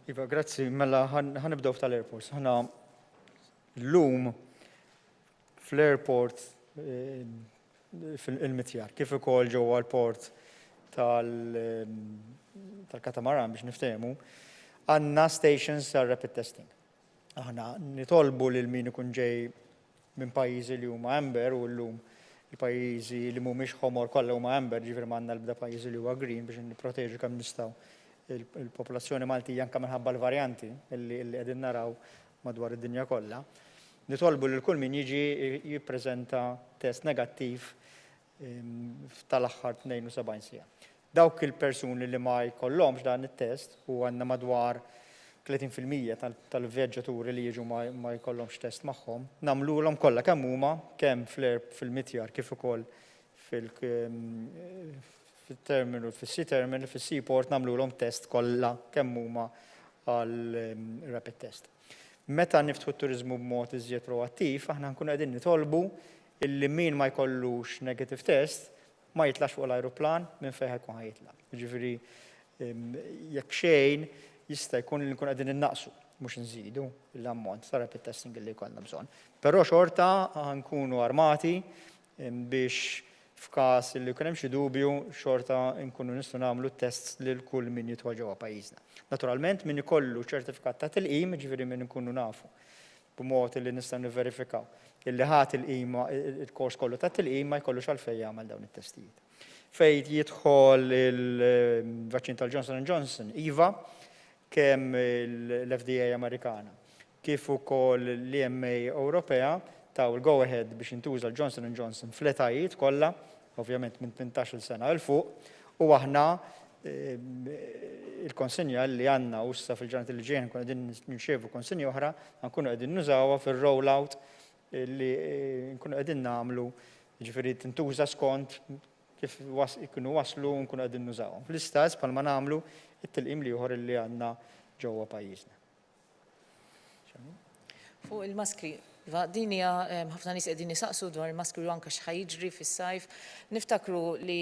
Iva, grazzi. Mela ħanibdew tal-airports. Ħana l-lum fl-airport fil-Mitjar, kif ukoll ġewwa l-port tal-Katamaran biex niftehmu, għandna stations tal-rapid testing. Aħna nitolbu lil min ikun ġej minn pajjiżi li huma amber u llum il-pajjiżi li mhumiex ħomor kollha huma amber, ġifieri m'għandna l-bda pajjiżi li huwa green biex nipproteġu kemm nistgħu il-popolazzjoni Maltija anke minħabba l-varjanti li qegħdin naraw madwar id-dinja kollha. Nitolbu lil kull min jiġi jippreżenta test negattiv tal-aħħar 72 siegħa. Dawk il-persuni li ma jkollhomx dan it-test u għandna madwar 30% tal-vjaġġaturi li jiġu ma jkollhomx test magħhom, nagħmluhom kollha kemm huma kemm fil-Mitjar kif ukoll fil-terminal, fil-sea terminal, fil-seaport nagħmluhom test kollha kemm huma għal rapid test. Meta niftħu t-turiżmu b'mod iżjed proattiv, aħna nkunu qegħdin nitolbu illi min ma jkollux negative test ma jitlax fuq l-ajruplan minn fejn ħajkun ħajitla'. Jiġifieri jekk xejn jista' jkun li nkun qegħdin innaqsu mhux inżidu l-ammont ta' rapid testing li jkollna bżonn. Però xorta nkunu armati biex f'każ li jkun hemm xi dubju xorta nkunu nistgħu nagħmlu tests lil kull min jidħol ġewwa pajjiżna. Naturalment min ikollu ċertifikat ta' tilqim, ġifieri min nkunu nafu b'mod li nistgħu nivverifikaw illi ħadd il-kors kollu ta' tilqim ma jkollux għalfejn jagħmel dawn it-testijiet. Fejn jidħol il-vaċċin tal-Johnson & Johnson, iva, kemm l-FDA Amerikana, kif ukoll l-EMA Ewropea taw il-go-ahead biex intuża l-Johnson & Johnson fl-etajiet kollha, ovvjament minn 18 sena il fuq, u aħna il-konsinja li għandna ussa fil-ġranet li ġejjin nkunu qegħdin nirċievu konsinja oħra, nkunu qegħdin nużawha fir-rollout li nkunu qegħdin nagħmlu, jiġifieri tintuża skont kif ikunu waslu nkunu qegħdin nużawhom. Fl-istess bħalma nagħmlu it-tilqim li ieħor li għandna ġewwa pajjiżna. Fuq il-maskri, din hija ħafna nies qegħdin isaqsu dwar il-maskri u anke x'ħajġri fis-sajf. Niftakru li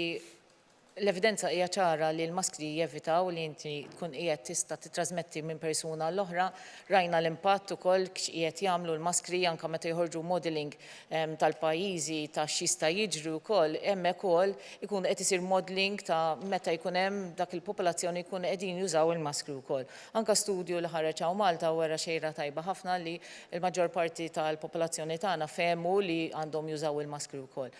l-evidenza hija ċara li l-maskri jevitaw li inti tkun qiegħed tista' titrasmetti minn persuna l-oħra. Rajna l-impatt ukoll qiegħed jagħmlu l-maskri anke meta jħorġu modeling tal-pajjiżi ta' x'jista' jiġri wkoll hemmhekk ukoll ikun qed isir modeling ta' meta jkun hemm dak il-popolazzjoni jkunu qegħdin jużaw il-maskri wkoll. Anke studju li ħareġ hawn Malta wera xejra tajba ħafna li l-maġġor parti tal-popolazzjoni tagħna fehmu li għandhom jużaw il-maskri wkoll.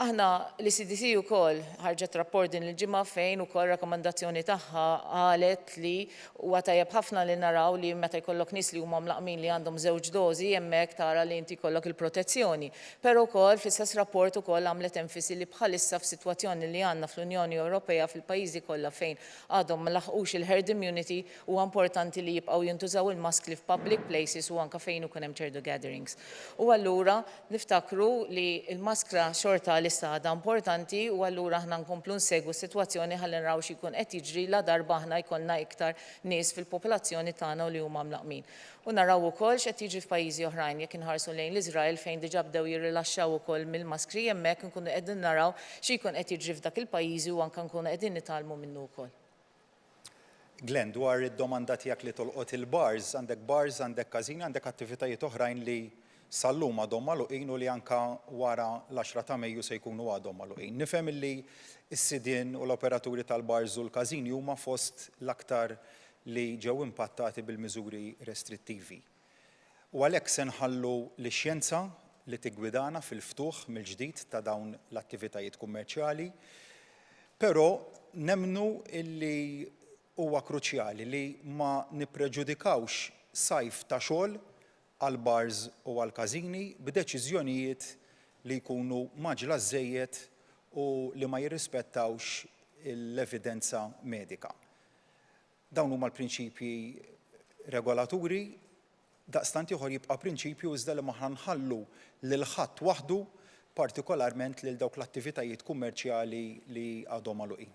Aħna l-CDC ukoll ħarġet rapport din il-ġimgħa fejn ukoll rakkomandazzjoni tagħha qalet li huwa tajjeb ħafna li naraw li meta jkollok nies li huma mlaqmin li għandhom żewġ dożi hemmhekk tara li inti jkollok il-protezzjoni. Però wkoll fl-istess rapport ukoll għamlet enfisi li bħalissa f'sitwazzjoni li għandna fl-Unjoni Ewropea fil-pajjiżi kollha fejn għadhom ma laħqux il-herd immunity huwa importanti li jibqgħu jintużaw il-maskli f'public places u anke fejn ikun hemm ċertu gatherings. U allura niftakru li l-maskra xorta issa għadha importanti u allura aħna nkomplu nsegwu s-sitwazzjoni ħalli naraw x'ikun qed jiġri la darba aħna jkollna iktar nies fil-popolazzjoni tagħna li huma mlaqmin. U naraw ukoll x'qed jiġri f'pajjiżi oħrajn jekk inħarsu lejn l-Iżrael fejn diġà bdew jirrilaxxaw ukoll mill-maskri hemmhekk nkunu qegħdin naraw x'ikun qed jiġri f'dak il-pajjiżi u anke nkunu qegħdin nitgħallmu minnu wkoll. Glenn, dwar id-domanda tiegħek li tolqot il-bars, għandek każini, għandek attivitajiet oħrajn li sal-lum għadhom magħluqin u li anke wara l-10 ta' Mejju se jkunu għadhom magħluqin. Nifhem li s-sidien u l-operaturi tal-bars u l-każini huma fost l-aktar li ġew impattati bil-miżuri restrittivi. U għalhekk se nħallu l-xjenza li tiggwidana fil-ftuħ mill-ġdid ta' dawn l-attivitajiet kummerċjali, però nemmnu illi huwa kruċjali li ma nippreġudikawx sajf ta' xogħol għal-bars u għal-każini b'deċiżjonijiet li jkunu maġla żejjed u li ma jirrispettawx l-evidenza medika. Dawn huma l-prinċipji regolaturi Daqstant ieħor jibqa' prinċipju iżda li ma nħallu lil ħadd waħdu partikolarment lil dawk l-attivitajiet kummerċjali li għadhom magħluqin.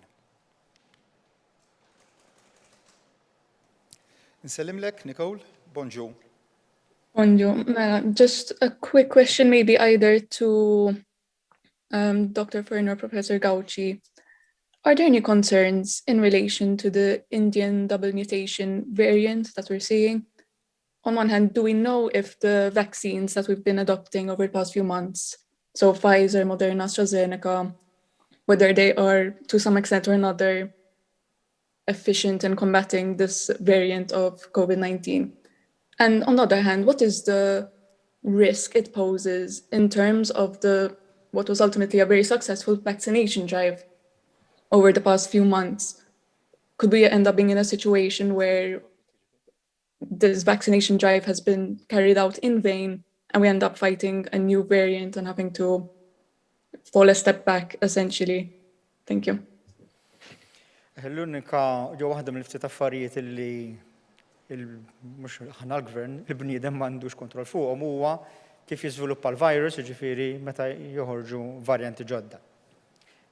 Nsellimlek, Nicole, bonjour. Bonjour. Just a quick question, maybe either to Dr. Fern or Professor Gauci. Are there any concerns in relation to the Indian double mutation variant that we're seeing? On one hand, do we know if the vaccines that we've been adopting over the past few months, so Pfizer, Moderna, AstraZeneca, whether they are to some extent or another efficient in combating this variant of COVID-19? And on the other hand, what is the risk it poses in terms of what was ultimately a very successful vaccination drive over the past few months? Could we end up being in a situation where this vaccination drive has been carried out in vain and we end up fighting a new variant and having to fall a step back, essentially? Thank you. L-unika ġo waħda mill-ftit affarijiet illi mhux aħna l-gvern, il-bniedem m'għandux kontroll fuqhom huwa kif jiżviluppa l-virus, jiġifieri meta joħorġu varjanti ġodda.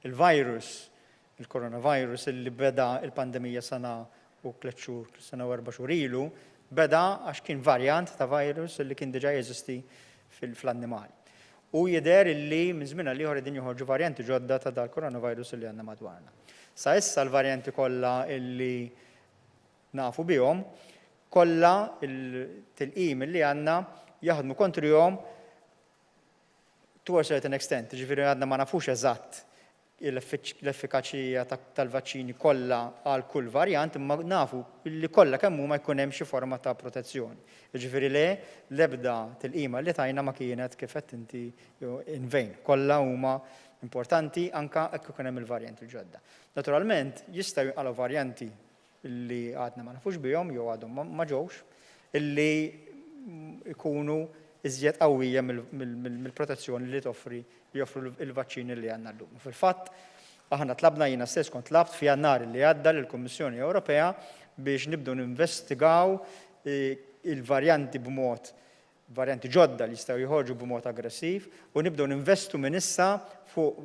Il-virus, il-coronavirus illi beda il-pandemija sena u 3 xhur, sena u 4 xhur ilu, beda għax kien varjant ta' virus illi kien diġà jeżisti fl-annimali. U jidher illi minn żmien għal ieħor qegħdin joħorġu varjanti ġodda ta' dal-coronavirus illi għandna madwarna. Sa issa l-varjanti kollha illi nafu bihom, kollha il-tilqim illi għandna jaħdmu kontrihom to a certain extent, ġifieri għadna ma nafux eżatt l-effikaċija tal-vaċċini kollha għal kull varjant, imma nafu li kollha kemm huma jkun hemm xi forma ta' protezzjoni. Jiġifieri l-ebda tilqima li tajna ma kienet kif qed inti in vain. Kollha huma importanti anka hekk ikun hemm il-varjanti ġodda. Naturalment jistgħu jinqalgħu varjanti illi għadna ma nafux bihom jew għadhom ma ġewx, illi jkunu iżjed qawwija mill-protezzjoni li joffru il-vaċċini li għandna llum. Fil-fatt, aħna tlabna jiena stess kont tlabt f'Jannar li għadda lill-Kummissjoni Ewropea biex nibdew ninvestigaw il-varjanti varjanti ġodda li jistgħu joħorġu b'mod aggressiv u nibdew ninvestu minn issa fuq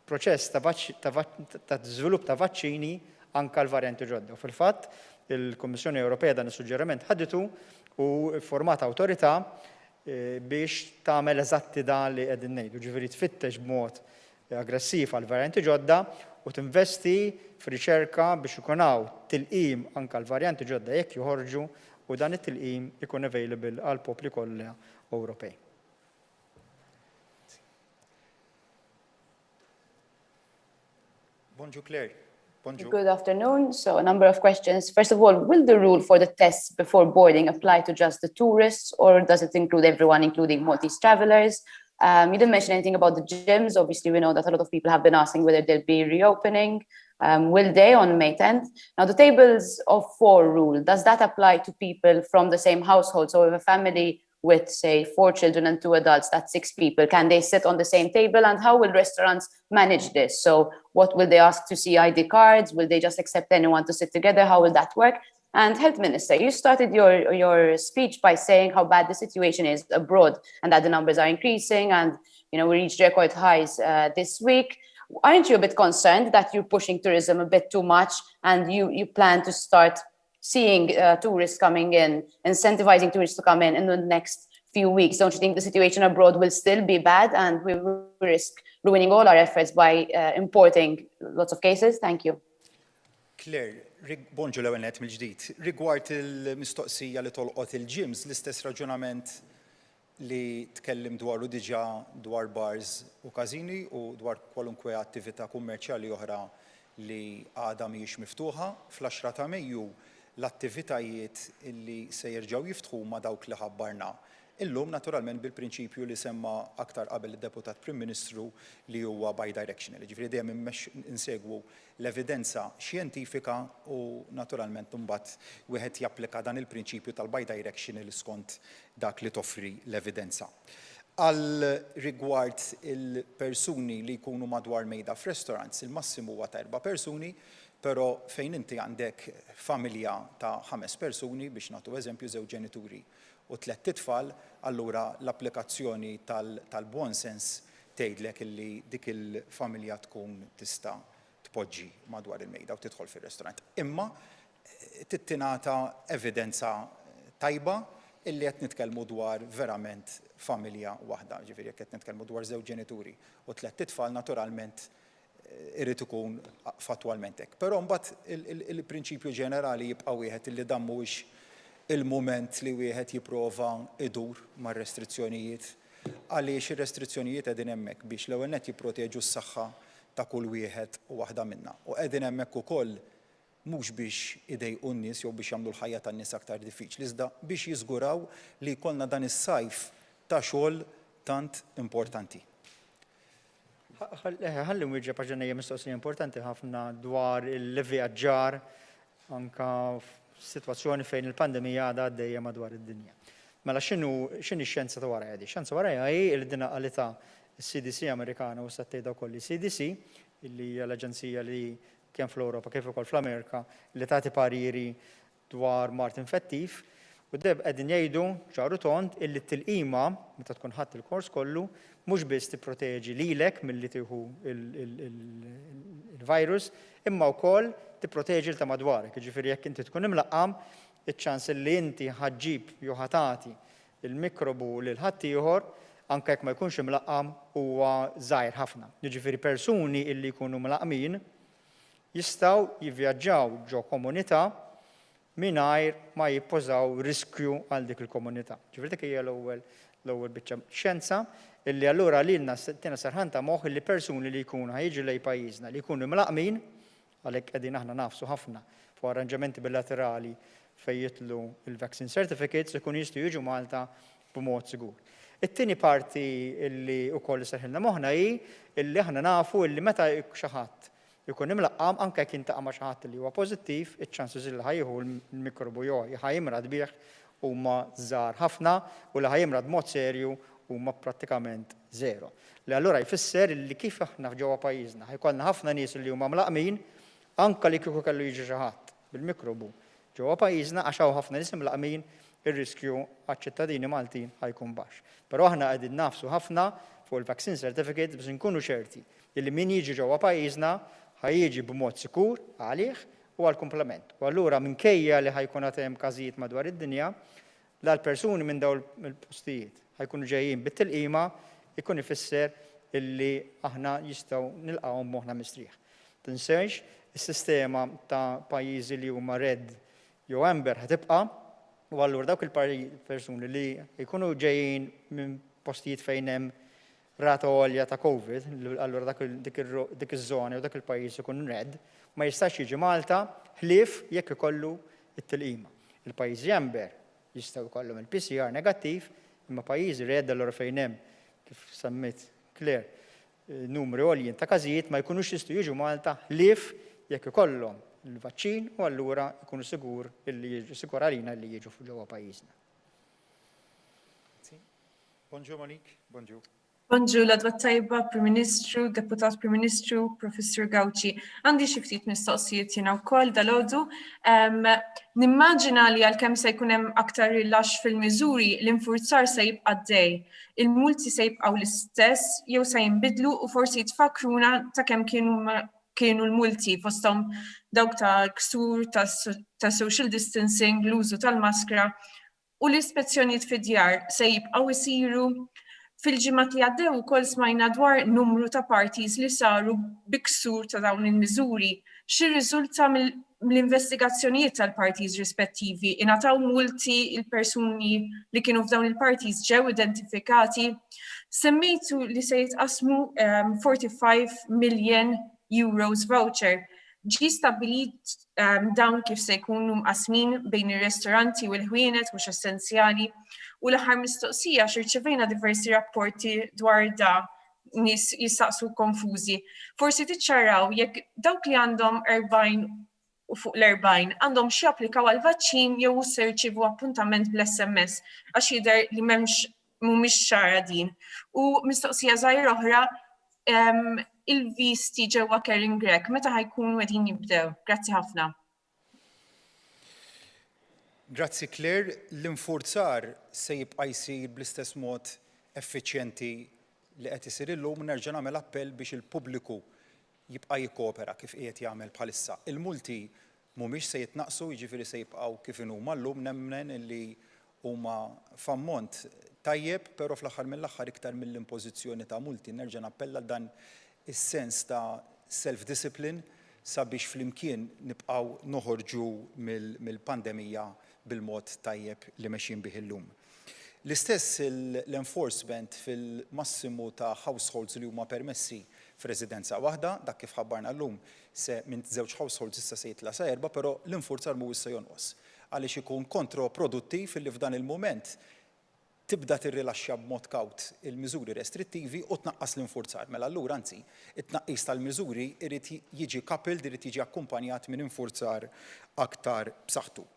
proċess ta' żvilupp ta' vaċċini anke l-varjanti ġodda. U fil-fatt, il-Kummissjoni Ewropea dan is-suġġeriment ħaditu u format awtorità biex tagħmel eżatti dan li qegħdin ngħidu, ġifieri tfittex b'mod aggressiv għal varjanti ġodda u tinvesti f'riċerka biex ikun hawn tilqim anke l-varjanti ġodda jekk joħorġu u dan it-tilqim ikun available għal popli kollha Ewropej. Bonjour, Claire. Bonjour. Good afternoon. So a number of questions. First of all, will the rule for the tests before boarding apply to just the tourists, or does it include everyone, including Maltese travelers? You didn't mention anything about the gyms. Obviously, we know that a lot of people have been asking whether they'll be reopening. Will they on May 10th? Now, the tables of 4 rule, does that apply to people from the same household? So if a family with, say, 4 children and 2 adults, that's 6 people, can they sit on the same table? And how will restaurants manage this? So what will they ask to see ID cards? Will they just accept anyone to sit together? How will that work? And Health Minister, you started your speech by saying how bad the situation is abroad and that the numbers are increasing and we reached record highs this week. Aren't you a bit concerned that you're pushing tourism a bit too much and you plan to start seeing tourists coming in, incentivizing tourists to come in the next few weeks? Don't you think the situation abroad will still be bad and we will risk ruining all our efforts by importing lots of cases? Thank you. Claire, bonġu l-ewwel nett mill-ġdid. Rigward il-mistoqsija li tolqot il-gyms, l-istess raġunament li tkellim dwaru diġà dwar bars u kazini u dwar kwalunkwe attività kummerċjali oħra li għadha mhijiex miftuħa. Fl-10 ta' Mejju l-attivitajiet li se jerġgħu jiftħu ma' dawk li ħabbarna. Illum naturalment bil-prinċipju li semma aktar qabel id-Deputat Prim Ministru li huwa bi-directional. Ġifieri dejjem insegwu l-evidenza xjentifika u naturalment imbagħad wieħed japplika dan il-prinċipju tal-bi-directional skont dak li toffri l-evidenza. Għal rigward il-persuni li jkunu madwar mejda f'restaurants, il-massimu huwa ta' 4 persuni, Però fejn inti għandek familja ta' 5 persuni biex nagħtu eżempju żewġ ġenituri u 3 tfal, allura l-applikazzjoni tal-bon sens tgħidlek illi dik il-familja tkun tista' tpoġġi madwar il-mejda u tidħol fir-restorant. Imma tittingħata evidenza tajba illi qed nitkellmu dwar verament familja waħda, ġifieri jekk qed nitkellmu dwar żewġ ġenituri u 3 tfal naturalment irid ikun fatwalment hekk. Però mbagħad il-prinċipju ġenerali jibqa' wieħed illi dan mhuwiex il-mument li wieħed jipprova idur mar-restrizzjonijiet għaliex ir-restrizzjonijiet qegħdin hemmhekk biex l-ewwel nett jipproteġu s-saħħa ta' kull wieħed u waħda minnha. U qegħdin hemmhekk ukoll mhux biex idejqu n-nies jew biex jagħmlu l-ħajja tan-nies aktar diffiċli, iżda biex jiżguraw li jkollna dan is-sajf ta' xogħol tant importanti. Ħalli nwieġeb għax hija mistoqsija importanti ħafna dwar il-vjaġġar anka f'sitwazzjoni fejn il-pandemija għadha għaddejja madwar id-dinja. Mela x'inhi x-xjenza ta' wara di? Xjenza wara hi l-dina qalitha s-CDC Amerikana u sa tgħidha wkoll CDC illi hija l-aġenzija li kemm fl-Ewropa kif ukoll fl-Amerika li tagħti pariri dwar mart infettiv u deb qegħdin jgħidu ċaru tont illi t-tilqima meta tkun ħadd il-kors kollu mhux biss tipproteġi lilek milli tieħu il-virus imma wkoll tipproteġi l ta' madwarek. Jiġifieri jekk inti tkun imlaqqam iċ-ċans li inti ħaġġib jew ħatati il-mikrobu lil ħadd ieħor anke jekk ma jkunx imlaqqam huwa żgħir ħafna. Jiġifieri persuni illi jkunu mlaqqmin jistgħu jivvjaġġaw ġo komunità mingħajr ma jippożaw riskju għal dik il-komunità. Ġifieri dik hija l-ewwel biċċa xjenza illi allura lilna tina serħanta moħħ li persuni li jkunu ħajġu lejn pajjiżna li jkunu mlaqmin għalhekk qegħdin aħna nafsu ħafna fuq arranġamenti bilaterali fejn jitlu il-vaccine certificates ikun jistgħu jiġu Malta b'mod sigur. It-tieni parti illi wkoll serħilna moħħna hi illi aħna nafu illi meta xi ħadd ikun imlaqqam anke jekk intaqa' ma' xi ħadd li huwa pożittiv, iċ-chances li ħajjieħu l-mikrobu jew ħajimrad bih huma żgħar ħafna u li ħajimrad mod serju huma prattikament żero. Li allura jfisser li kif aħna ġewwa pajjiżna ħajkollna ħafna nies li huma mlaqmin anke li kieku kellu jiġi xi ħadd bil-mikrobu ġewwa pajjiżna għax hawn ħafna nies imlaqmin ir-riskju għaċ-ċittadini Maltin ħajkun baxx. Però aħna qegħdin nafsu ħafna fuq il-vaccine certificate biex inkunu ċerti li min jiġi ġewwa pajjiżna ħajjiġi b'mod sikur għalih u għall-komplement. U allura minkejja li ħajkun hemm każijiet madwar id-dinja l-persuni minn dawn il-postijiet ħajkunu ġejjin bit-tilqima ikun ifisser illi aħna jistgħu nilqgħu moħħna mistrieħ. Tinsewx is-sistema ta' pajjiżi li huma red jew amber ħatibqa' u allura dawk il-persuni li jkunu ġejjin minn postijiet fejn hemm rata għolja ta' COVID, allura dik iż-żona u dak il-pajjiż ikun red, ma jistax jiġi Malta ħlief jekk ikollu it-tilqima. Il-pajjiżi amber jistgħu jkollhom il-PCR negattiv, imma pajjiżi red allura fejn hemm kif semmit Claire numri għoljin ta' każijiet ma jkunux jistgħu jiġu Malta ħlief jekk ikollhom il-vaċċin u allura jkunu sigur għalina li jiġu ġewwa pajjiżna. Bonġu Monique, bonġu. Bonġu, l-adwa tajba, Prim Ministru, Deputat Prim Ministru, Professor Gawci. Għandi xi ftit mistoqsijiet jiena wkoll dal-għodu. Nimmaġina li għalkemm se jkun hemm aktar rilaxx fil-miżuri l-infurzar se jibqa' għaddej. Il-multi se jibqgħu l-istess jew se jinbidlu u forsi jitfakruna ta' kemm kienu l-multi fosthom dawk ta' ksur ta' social distancing, l-użu tal-maskra u l-ispezzjonijiet fid-djar se jibqgħu isiru. Fil-ġimgħat li għaddew ukoll smajna dwar numru ta' parties li saru biksur ta' dawn il-miżuri. X'irriżulta mill-investigazzjonijiet tal-parties rispettivi? Ingħataw multi il-persuni li kienu f'dawn il-parties ġew identifikati. Semmejtu li se jitqasmu 45 million euros voucher. Ġi stabbilit dawn kif se jkunu mqasmin bejn ir-ristoranti u l-ħwienet mhux essenzjali. U l-aħħar mistoqsija xirċevejna diversi rapporti dwar da nies jistaqsu konfużi. Forsi tiċċaraw jekk dawk li għandhom 40 u fuq l-40 għandhom xi applikaw għal vaċċin jew se jirċievu appuntament bl-SMS għax jidher li mhumiex ċara din. U mistoqsija żgħira oħra il-visti ġewwa Kering Grek, meta ħajkunu qegħdin jibdew? Grazzi ħafna. Grazzi Claire, l-infurzar se jibqa' jsir bl-istess mod effiċjenti li qed isir illum nerġa' nagħmel appell biex il-pubbliku jibqa' jikkopera kif qiegħed jagħmel bħalissa. Il-multi mhumiex se jitnaqsu, jiġifieri se jibqgħu kif huma llum nemmen illi huma f'ammont tajjeb, però fl-aħħar mill-aħħar iktar mill-impożizzjoni ta' multi nerġa' nappella dan is-sens ta' self-discipline sabiex flimkien nibqgħu noħorġu mill-pandemija bil-mod tajjeb li mexjin bih illum. L-istess l-enforcement fil-massimu ta' households li huma permessi f'residenza waħda, dak kif ħabbarna llum se minn żewġ households issa se jitla' sa 4, però l-infurzar mhuwiex se jonqos għaliex ikun kontroproduttiv illi f'dan il-mument tibda tirrilaxxa b'mod kawt il-miżuri restrittivi u tnaqqas l-infurzar. Mela allura anzi, it-tnaqqis tal-miżuri irid jiġi coupled, irid jiġi akkumpanjat minn infurzar aktar b'saħħtu.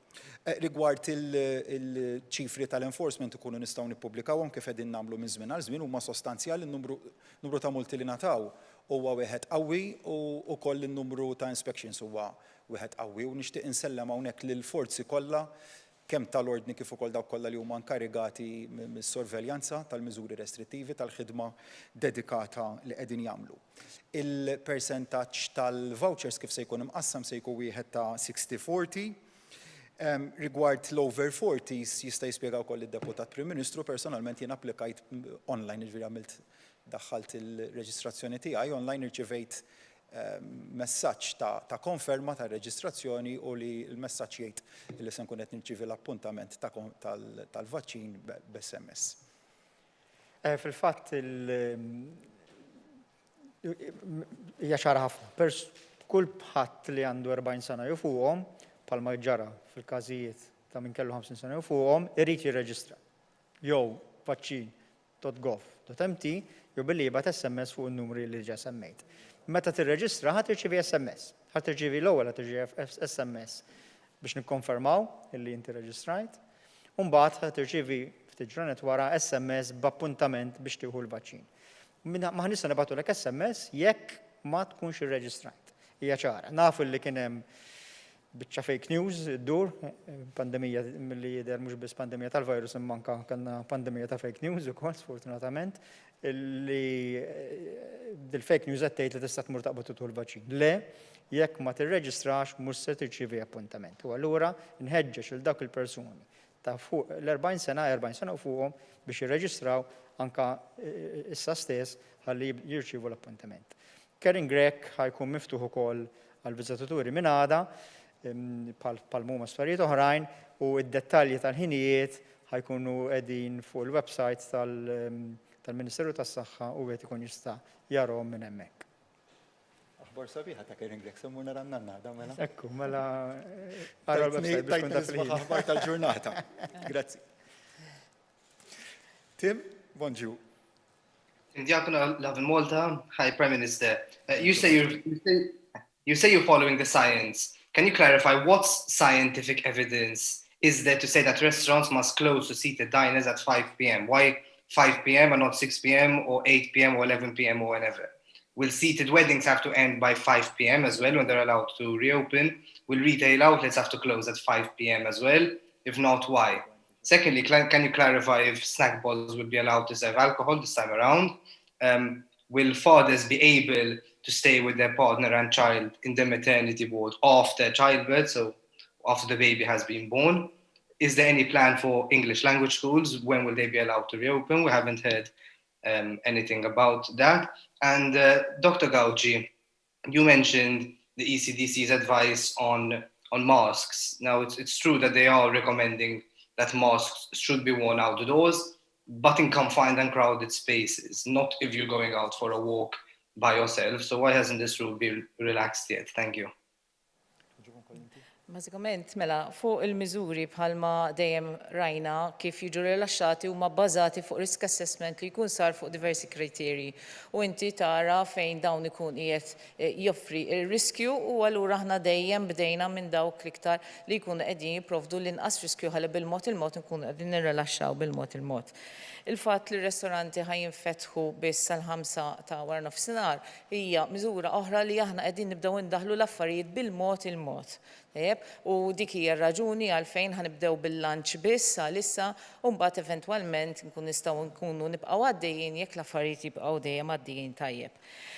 Rigward il-ċifri tal-enforcement ikunu nistgħu nippubblikawhom kif qegħdin nagħmlu minn żmien għal żmien huma sostanzjali n-numru ta' multi li nataw huwa wieħed qawwi u wkoll in-numru ta' inspections huwa wieħed qawwi u nixtieq insellem hawnhekk lil forzi kollha kemm tal-ordni kif ukoll dawk kollha li huma inkarigati mis-sorveljanza tal-miżuri restrittivi tal-ħidma dedikata li qegħdin jagħmlu. Il-persentaġġ tal-vouchers kif se jkun imqassam se jkun wieħed ta' 60-40. Rigward l-over 40s jista' jispjega wkoll id-Deputat Prim Ministru, personalment jien applikajt online, ġifieri għamilt daħħalt il-reġistrazzjoni tiegħi online irċivejt messaġġ ta' konferma ta' reġistrazzjoni u li l-messaġġ jgħid li se nkun qed nirċievi l-appuntament tal-vaċċin b'SMS. Fil-fatt hija ċara ħafna. Kull ħadd li għandu 40 sena jew fuqhom bħalma ġara fil-każijiet ta' min kellu 50 sena jew fuqhom irid jirreġistra. Jew vaccin.gov.mt jew billi jibgħat SMS fuq in-numri li ġa semmejt. Meta tirreġistra ħadd tirċievi SMS. Ħadd tirċievi l-ewwel ħadd tirċievi SMS biex nikkonfermaw illi inti reġistrajt. U mbagħad ħadd tirċievi ftit ġranet wara SMS b'appuntament biex tieħu l-vaċċin. Ma nista' nibgħatulek SMS jekk ma tkunx irreġistrajt. Hija ċara. Nafu li kien hemm biċċa fake news id-dur, pandemija milli jidher mhux biss pandemija tal-virus imma anke kellna pandemija ta' fake news ukoll sfortunatament li dil-fake news qed tgħid li tista' tmur taqbad tieħu l-vaċċin. Le, jekk ma tirreġistrax mhux se tirċievi appuntament. U allura nħeġġeġ il dawk il-persuni ta' fuq l-40 sena u fuqhom biex jirreġistraw anke issa stess ħalli jirċievu l-appuntament. Kering Grek ħajkun miftuħ ukoll għall-viżitaturi minn għada pal-muma affarijiet oħrajn u d-dettalji tal-ħinijiet ħajkunu qegħdin fuq il-website tal-Ministeru tas-Saħħa u wieħed ikun jista' jarahom minn hemmhekk. Aħbar sabiħa ta' Kering Grek semmu naranna nagħda mela. Ekku, mela ara l-website biex tkun taf aħbar tal-ġurnata. Grazzi. Tim, bonġu. Diakono Love in Malta, hi Prime Minister. You say you're following the science. Can you clarify what scientific evidence is there to say that restaurants must close to seated diners at 5 p.m.? Why 5 p.m. and not 6 p.m. or 8 p.m. or 11 p.m. or whenever? Will seated weddings have to end by 5 p.m. as well when they're allowed to reopen? Will retail outlets have to close at 5 p.m. as well? If not, why? Secondly, can you clarify if snack bars will be allowed to serve alcohol this time around? Will fathers be able to stay with their partner and child in the maternity ward after childbirth, so after the baby has been born? Is there any plan for English language schools? When will they be allowed to reopen? We haven't heard anything about that. And Dr. Gauci, you mentioned the ECDC's advice on masks. Now, it's true that they are recommending that masks should be worn outdoors, but in confined and crowded spaces, not if you're going out for a walk by yourself. So why hasn't this rule been relaxed yet? Thank you. Bażikament, mela, fuq il-miżuri bħalma dejjem rajna kif jiġu rilaxxati huma bbażati fuq risk assessment li jkun sar fuq diversi kriterji. U inti tara fejn dawn ikun qiegħed joffri r-riskju u allura aħna dejjem bdejna minn dawk l-iktar li jkunu qegħdin jipprovdu l-inqas riskju ħalli bil-mod il-mod nkunu qegħdin nirrilaxxaw bil-mod il-mod. Il-fatt li r-ristoranti ħajinfetħu biss sal-5 ta' wara nofsinhar hija miżura oħra li aħna qegħdin nibdew indaħlu l-affarijiet bil-mod il-mod. U dik hija raġuni għalfejn ħanibdew bil-lunch biss għalissa u mbagħad eventwalment nkun nistgħu nkunu nibqgħu għaddejjin jekk l-affarijiet jibqgħu dejjem għaddejjin tajjeb.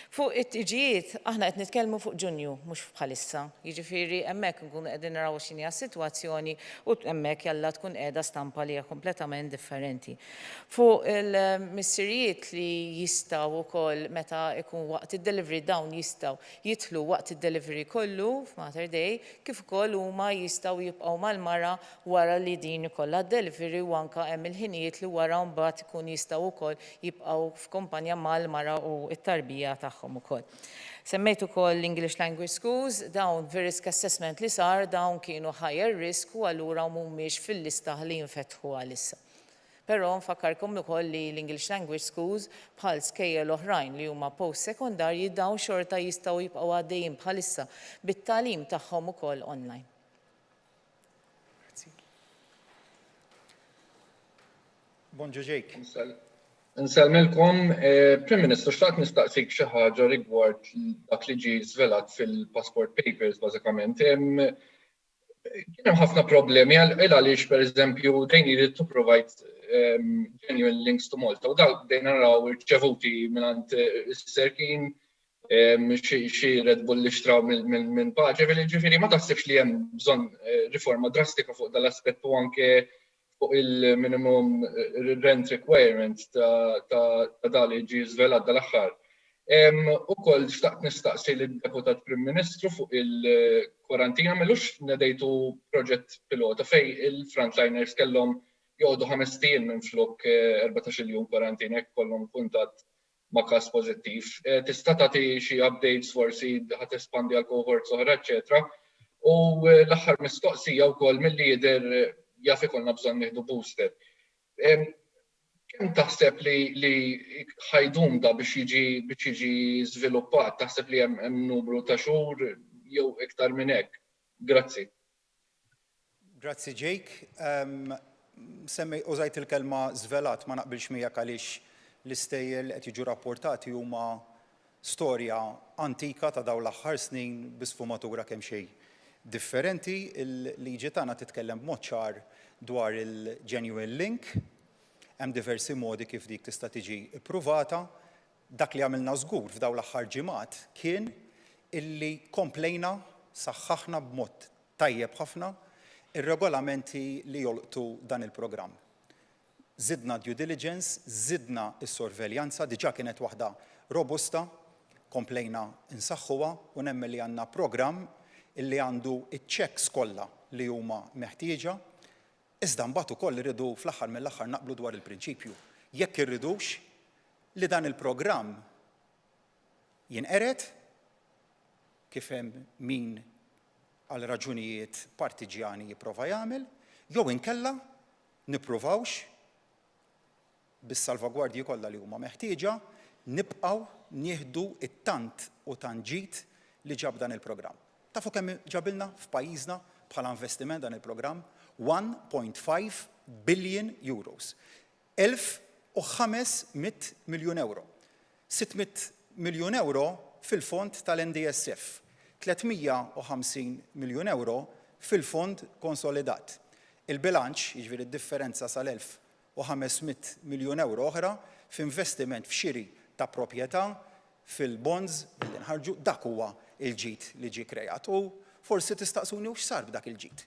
Fuq it-tiġijiet aħna qed nitkellmu fuq Ġunju mhux bħalissa. Jiġifieri hemmhekk nkunu qegħdin naraw x'inhi s-sitwazzjoni u hemmhekk jalla tkun qiegħda stampa li hija kompletament differenti. Fuq il-missirijiet li jistgħu wkoll meta ikun waqt id-delivery dawn jistgħu jidħlu waqt id-delivery kollu f'Mater Day kif ukoll huma jistgħu jibqgħu mal-mara wara li din ikollha delivery u anke hemm il-ħinijiet li wara mbagħad ikun jistgħu wkoll jibqgħu f'kumpanja mal-mara u t-tarbija tagħhom ukoll. Semmejt ukoll l-English Language Schools, dawn fir-risk assessment li sar dawn kienu higher risk u allura mhumiex fil-lista li jinfetħu għalissa. Però nfakkarkom ukoll li l-English Language Schools bħal skejjel oħrajn li huma post-sekondarji dawn xorta jistgħu jibqgħu għaddejjin bħalissa bit-tagħlim tagħhom ukoll online. Bonġu Jake. Nselmilkom, Prim Ministru, xtaqt nistaqsik xi ħaġa rigward dak li ġie żvelat fil-passport papers bażikament. Kien hemm ħafna problemi għaliex pereżempju dejn irid to provide genuine links to Malta u dak dejn naraw irċevuti mingħand is-serkin xi Red Bull li xtraw minn Paġe, ġifieri ma taħsibx li hemm bżonn riforma drastika fuq dal-aspett u anke fuq il-minimum rent requirement ta' dali ġi żvelat dal-aħħar. Ukoll xtaqt nistaqsi lid-Deputat Prim Ministru fuq il-kwarantina m'għamilux nedejtu proġett pilota fej il-frontliners kellhom joqogħdu 5 ijiem minflok 14 jum kwarantina jekk kollhom kuntatt ma' każ pożittiv. Tista' tagħti xi updates forsi ħadd espandi għal cohorts oħra, eċetera. U l-aħħar mistoqsija wkoll milli jidher jaf ikollna bżonn nieħdu booster. Kemm taħseb li ħajdum da biex jiġi żviluppat, taħseb li hemm numru ta' xhur jew iktar minn hekk? Grazzi. Grazzi Jake. Użajt il-kelma żvelat ma naqbilx miegħek għaliex l-istejjel qed jiġu rapportati huma storja antika ta' dawn l-aħħar snin bisfumatura kemm xejn differenti. Il-liġi tagħna titkellem b'mod ċar dwar il-genuine link, hemm diversi modi kif dik tista' tiġi ippruvata. Dak li għamilna żgur f'dawn l-aħħar ġimgħat kien illi komplejna saħħaħna b'mod tajjeb ħafna ir-regolamenti li jolqtu dan il-programm. Żidna due diligence, żidna s-sorveljanza, diġà kienet waħda robusta, komplejna insaħħuha u nemmen li għandna programm illi għandu iċ-checks kollha li huma meħtieġa, iżda mbagħad ukoll irridu fl-aħħar mill-aħħar naqblu dwar il-prinċipju. Jekk irridux li dan il-programm jinqered kif hemm min għal raġunijiet partiġjani jipprova jagħmel, jew inkella nippruvawx bis-salvagwardji kollha li huma meħtieġa nibqgħu nieħdu it-tant u tanġit li ġab dan il-programm. Tafu kemm ġabilna f'pajjiżna bħala investiment dan il-programm? 1.5 billion euros. 1,500 miljun euro. 600 miljun euro fil-fond tal-NDSF. 350 miljun euro fil-fond konsolidat. Il-bilanċ, jiġifieri d-differenza sal-1,500 miljun euro oħra f'investiment f'xiri ta' proprjetà fil-bonds li nħarġu dak huwa il-ġid li ġie krejat. U forsi tistaqsuni x'sar b'dak il-ġid.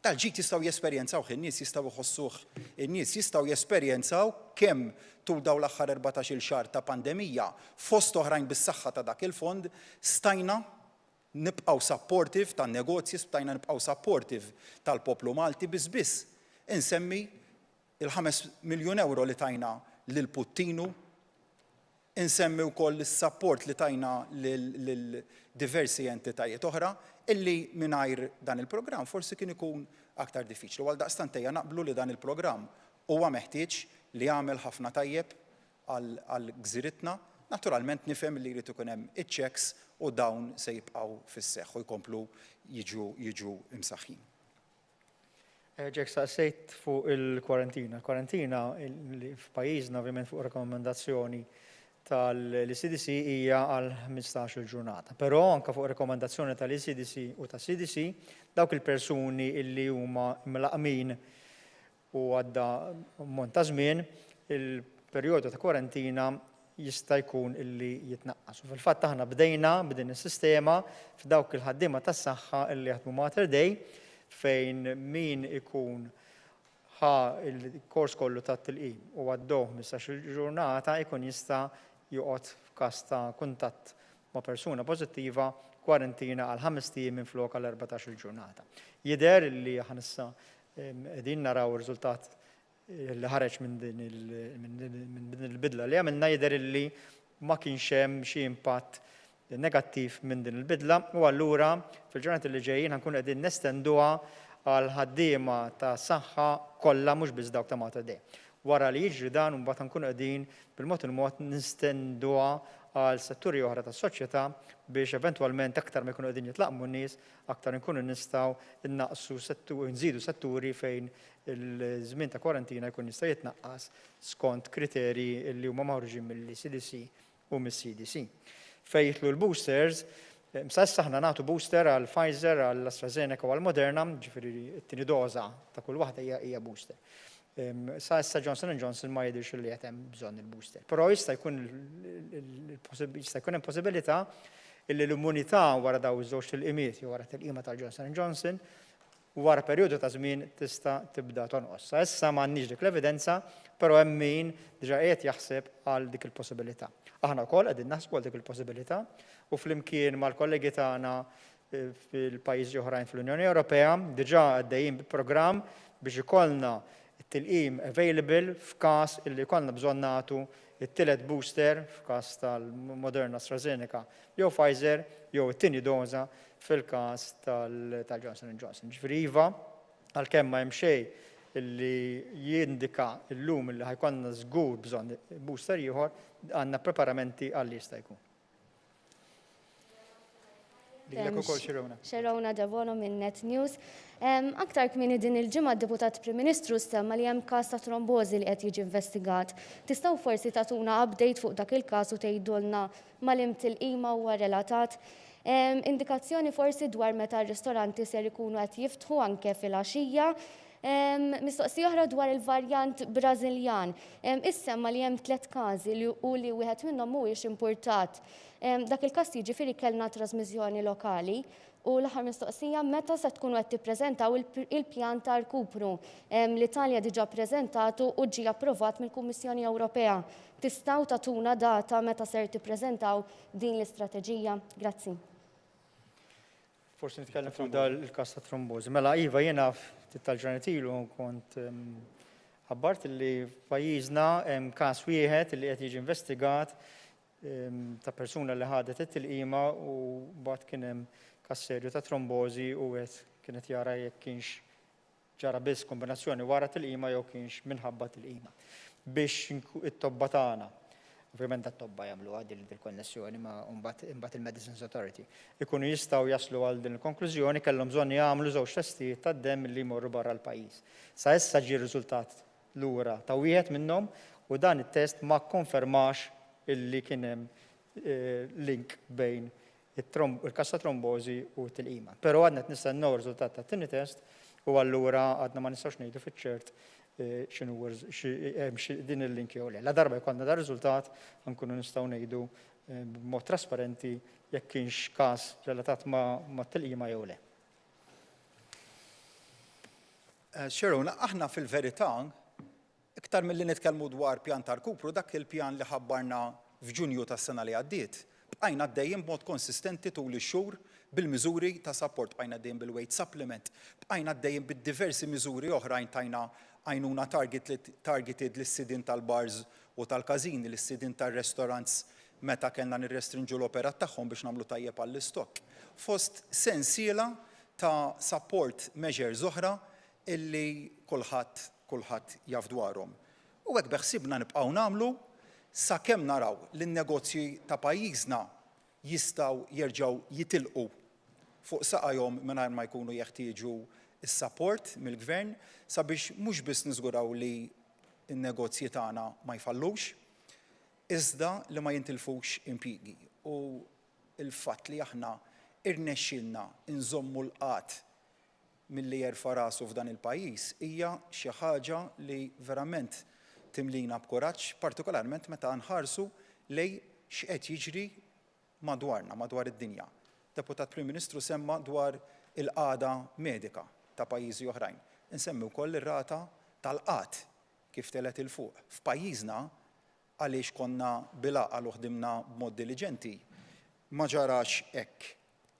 Tal-ġid jistgħu jesperjenzaw, in-nies jistgħu jħossuh, in-nies jistgħu jesperjenzaw kemm tul dawn l-aħħar 14-il xahar ta' pandemija fost oħrajn bis-saħħa ta' dak il-fond stajna nibqgħu supportive tan-negozji, stajna nibqgħu supportive tal-poplu Malti biss insemmi il-5 miljun euro li tajna lil Puttinu insemmi wkoll is-support li tajna lil diversi entitajiet oħra illi mingħajr dan il-programm forsi kien ikun aktar diffiċli. Għal daqstant ejja naqblu li dan il-programm huwa meħtieġ li jagħmel ħafna tajjeb għal gżiritna. Naturalment nifhem li jrid ikun hemm iċ-checks u dawn se jibqgħu fis-seħħ u jkomplu jiġu imsaħħin. Ġek saqsejt fuq il-kwarantina. Il-kwarantina li f'pajjiżna ovvjament fuq rekomendazzjoni tal-CDC hija għal 15 ġurnata. Però anke fuq rekomendazzjoni tal-CDC u tas-CDC dawk il-persuni illi huma mlaqmin u għadda ammont ta' żmien, il-perjodu ta' kwarantina jista' jkun illi jitnaqqas. U fil-fatt aħna bdejna b'din is-sistema f'dawk il-ħaddiema tas-saħħa illi jaħdmu Mater Dei fejn min ikun ħa il-kors kollu ta' tilqim u għaddoh 15 ġurnata ikun jista' joqgħod f'każ ta' kuntatt ma' persuna pożittiva kwarantina għal 5 ijiem minflok għal 14 ġurnata. Jidher li aħna issa qegħdin naraw ir-riżultat li ħareġ minn din il-bidla li għamilna jidher li ma kienx hemm xi impatt negattiv minn din il-bidla u allura fil-ġurnati li ġejjin ħankun qegħdin nestenduha għal ħaddiema ta' saħħa kollha mhux biss dawk ta' Mater Dei. Wara li jiġri dan mbagħad nkunu qegħdin bil-mod il-mod nistenduha għal setturi oħra tas-soċjetà biex eventwalment aktar ma jkunu qegħdin jitlaqmu n-nies, aktar nkunu nistgħu innaqsu nżidu setturi fejn il-żmien ta' kwarantina jkun jista' jitnaqqas skont kriterji li huma maħruġin mill-CDC u mis-CDC. Fejn jitlu l-boosters, msassa aħna nagħtu booster għal Pfizer, għal AstraZeneca u għal Moderna, ġifieri t-tieni doża ta' kull waħda hija booster. Sa issa Johnson & Johnson ma jidhirx li qed hemm bżonn il-booster. Però jista' jkun hemm possibilità li l-immunità wara daw iż-żewġ tilqimiet jew wara tilqima tal-Johnson & Johnson wara perjodu ta' żmien tista' tibda tonqos. Sa issa m'għandniex dik l-evidenza, però hemm min diġà qiegħed jaħseb għal dik il-possibilità. Aħna wkoll qegħdin naħsbu għal dik il-possibilità u flimkien mal-kollegi tagħna fil-pajjiżi oħrajn fl-Unjoni Ewropea diġà għaddejjin bi programm biex ikollna it-tilqim available f'każ illi jkollna bżonn nagħtu it-tielet booster f'każ tal-Moderna, AstraZeneca jew Pfizer jew it-tieni doża fil-każ tal-Johnson & Johnson. Ġifieri iva, għalkemm ma hemm xejn illi jindika llum illi ħajkollna żgur bżonn booster ieħor għandna preparamenti għal jista' jkun. Xerona Davono minn Net News. Aktar kmini din il-ġimgħa d-Deputat Prim Ministru stemma li hemm każ ta' trombożi li qed jiġi investigat. Tistgħu forsi tagħtuna update fuq dak il-każ u tgħidulna mal-imtilqima huwa relatat. Indikazzjoni forsi dwar meta r-ristoranti ser ikunu qed jiftħu anke fil-għaxija. Mistoqsija oħra dwar il-varjant Brażiljan. Issemma li hemm 3 każi u li wieħed minnhom mhuwiex importat. Dak il-każ jiġifieri kellna trasmiżjoni lokali u l-aħħar mistoqsija meta se tkunu qed tippreżentaw il-pjan ta' rkupru. L-Italja diġà ppreżentatu u ġie approvat mill-Kummissjoni Ewropea. Tistgħu tagħtuna data meta ser tippreżentaw din l-istrateġija? Grazzi. Forsi nitkellem fuq il-każ ta' trombożi. Mela iva jiena tal-ġranet ilu kont ħabbart li pajjiżna hemm każ wieħed li qed jiġi investigat ta' persuna li ħadet it-tilqima u mbagħad kien hemm każ serju ta' trombożi u kienet jara jekk kienx ġara biss kombinazzjoni wara tilqima jew kienx minħabba tilqima. Biex it-tobba tagħna, ovvjament tat-tobba jagħmlu din il-konnessjoni ma' imbagħad il-Medicines Authority. Ikunu jistgħu jaslu għal din il-konklużjoni kellhom bżonn jagħmlu żewġ testijiet tad-demm li jmorru barra l-pajjiż. Sa issa ġie riżultat lura ta' wieħed minnhom u dan it-test ma kkonfermax illi kien hemm link bejn il-każ ta' trombożi u t-tilqima. Però għadna qed nistennew riżultat tat-tieni test u allura għadna ma nistgħux ngħidu fiċ-ċert din il-link jew le. La darba jkollna dar riżultat nkunu nistgħu ngħidu b'mod trasparenti jekk kienx każ relatat ma' tilqima jew le. Xeruna, aħna fil-verità iktar milli nitkellmu dwar pjan ta' rkupru dak il-pjan li ħabbarna f'Ġunju tas-sena li għaddiet. Bqajna għaddejjin b'mod konsistenti tul ix-xhur bil-miżuri ta' support, bqajna għaddejjin bil-weight supplement, bqajna għaddejjin bid-diversi miżuri oħrajn tajna għajnuna targeted l-sidin tal-bars u tal-kazini, l-sidin tal-restaurants meta kellna nirrestrinġu l-operat tagħhom biex nagħmlu tajjeb għall-istokk. Fost sensiela ta' support measures oħra illi kulħadd jaf dwarhom. U hekk beħsibna nibqgħu nagħmlu sakemm naraw li n-negozji ta' pajjiżna jistgħu jerġgħu jitilqu fuq saqajhom mingħajr ma jkunu jeħtieġu is-support mill-gvern sabiex mhux biss niżguraw li n-negozji tagħna ma jfallux, iżda li ma jintilfux impjiegi. U l-fatt li aħna irnexxilna nżommu l-qatt milli jerfa' rasu f'dan il-pajjiż hija xi ħaġa li verament timlina b'kuraġġ, partikolarment meta nħarsu lejn x'qed jiġri madwarna, madwar id-dinja. Deputat Prim Ministru semma dwar il-qagħda medika ta' pajjiżi oħrajn. Insemmi wkoll ir-rata tal-qatt kif telet il-fuq. F'pajjiżna għaliex konna bil-għaqal u ħdimna b'mod diligenti ma ġarax hekk.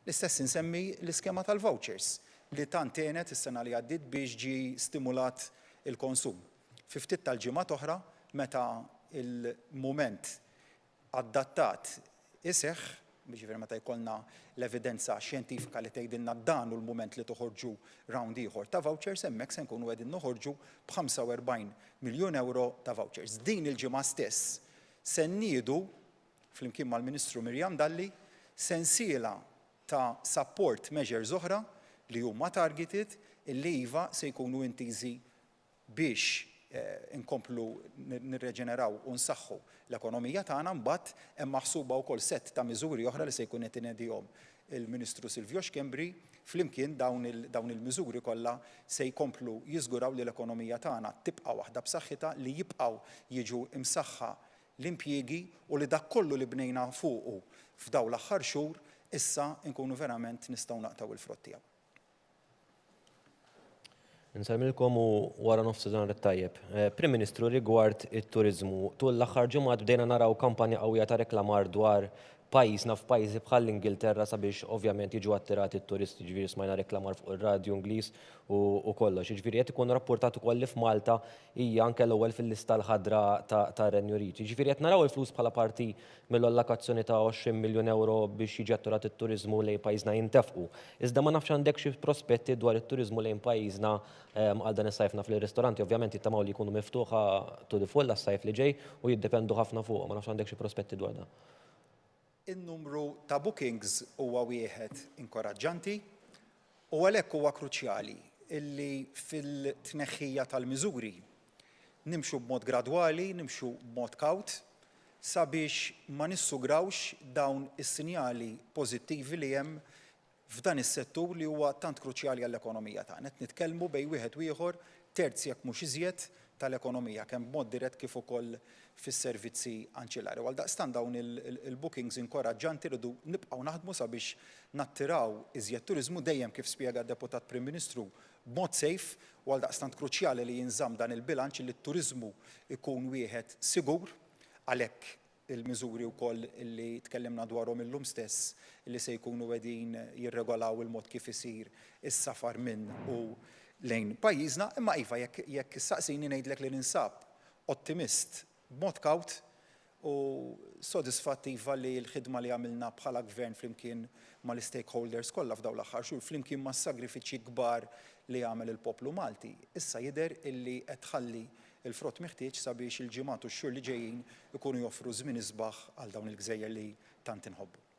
L-istess insemmi l-iskema tal-vouchers li tant għenet is-sena li għaddiet biex ġi stimulat il-konsum. Fi ftit tal-ġimgħat oħra meta il-mument adattat iseħħ, biex meta jkollna l-evidenza xjentifika li tgħidilna dan u l-mument li toħorġu round ieħor ta' vouchers, hemmhekk se nkunu qegħdin noħorġu b'45 miljun euro ta' vouchers. Din il-ġimgħa stess se nniedu flimkien mal-Ministru Mirjam Dalli sensiela ta' support measures oħra li huma targeted illi iva se jkunu intiżi biex inkomplu nirreġeneraw u nsaħħu l-ekonomija tagħna mbagħad hemm maħsuba wkoll sett ta' miżuri oħra li se jkun qed inedihom il-Ministru Silvio Xkembri flimkien dawn il-miżuri kollha se jkomplu jiżguraw li l-ekonomija tagħna tibqa' waħda b'saħħitha li jibqgħu jiġu imsaħħa l-impjiegi u li dak kollu li bnejna fuqu f'dawn l-aħħar xhur issa nkunu verament nistgħu naqtaw il-frott tiegħu. Nsalmilkom u wara nofsinhar tajjeb. Prim Ministru rigward it-turiżmu, tul l-aħħar ġimgħat bdejna naraw kampanja qawwija ta' reklamar dwar pajjiżna f'pajjiżi bħal l-Ingilterra sabiex ovvjament jiġu attirati t-turisti, ġifieri smajna reklamar fuq ir-radju Ingliż u kollox. Ġifieri qed ikun rapportat ukoll li f'Malta hija anke l-ewwel fil-lista l-ħadra ta' Renju Unit. Ġifieri qed naraw il-flus bħala parti mill-allokazzjoni ta' 20 miljun euro biex jiġi attirat it-turiżmu lejn pajjiżna jintefqu. Iżda ma nafx għandek xi prospetti dwar it-turiżmu lejn pajjiżna għal dan is-sajf naf li ristoranti ovvjament jittamaw li jkunu miftuħa to the full għas-sajf li ġej u jiddependu ħafna fuq, ma nafx għandek xi prospetti dwar dan. In-numru ta' bookings huwa wieħed inkoraġġanti u għalhekk huwa kruċjali illi fil-tneħħija tal-miżuri nimxu b'mod gradwali, nimxu b'mod kawt sabiex ma nissugrawx dawn is-sinjali pożittivi li hemm f'dan is-settur li huwa tant kruċjali għall-ekonomija tagħna. Qed nitkellmu bejn wieħed u ieħor terz jekk mhux iżjed tal-ekonomija kemm b'mod dirett kif ukoll fis-servizzi anċillari. Għaldaqstant dawn il-bookings inkoraġġanti rridu nibqgħu naħdmu sabiex nattiraw iżjed turiżmu dejjem kif spjega d-Deputat Prim Ministru b'mod sejf u għaldaqstant kruċjali li jinżamm dan il-bilanċ li t-turiżmu ikun wieħed sigur għalhekk il-miżuri wkoll li tkellimna dwarhom illum stess li se jkunu qegħdin jirregolaw il-mod kif isir is-safar minn u lejn pajjiżna, imma iva jekk issaqsini ngħidlek li ninsab ottimist b'mod kawt u sodisfattiva li l-ħidma li għamilna bħala gvern flimkien mal-stakeholders kollha f'dawn l-aħħar xhur flimkien mas-sagrifiċċji kbar li għamel il-poplu Malti. Issa jidher illi qed tħalli il-frott meħtieġ sabiex il-ġimgħat u x-xhur li ġejjin ikunu joffru żmien isbaħ għal dawn il-gżejjer li tant inħobbu.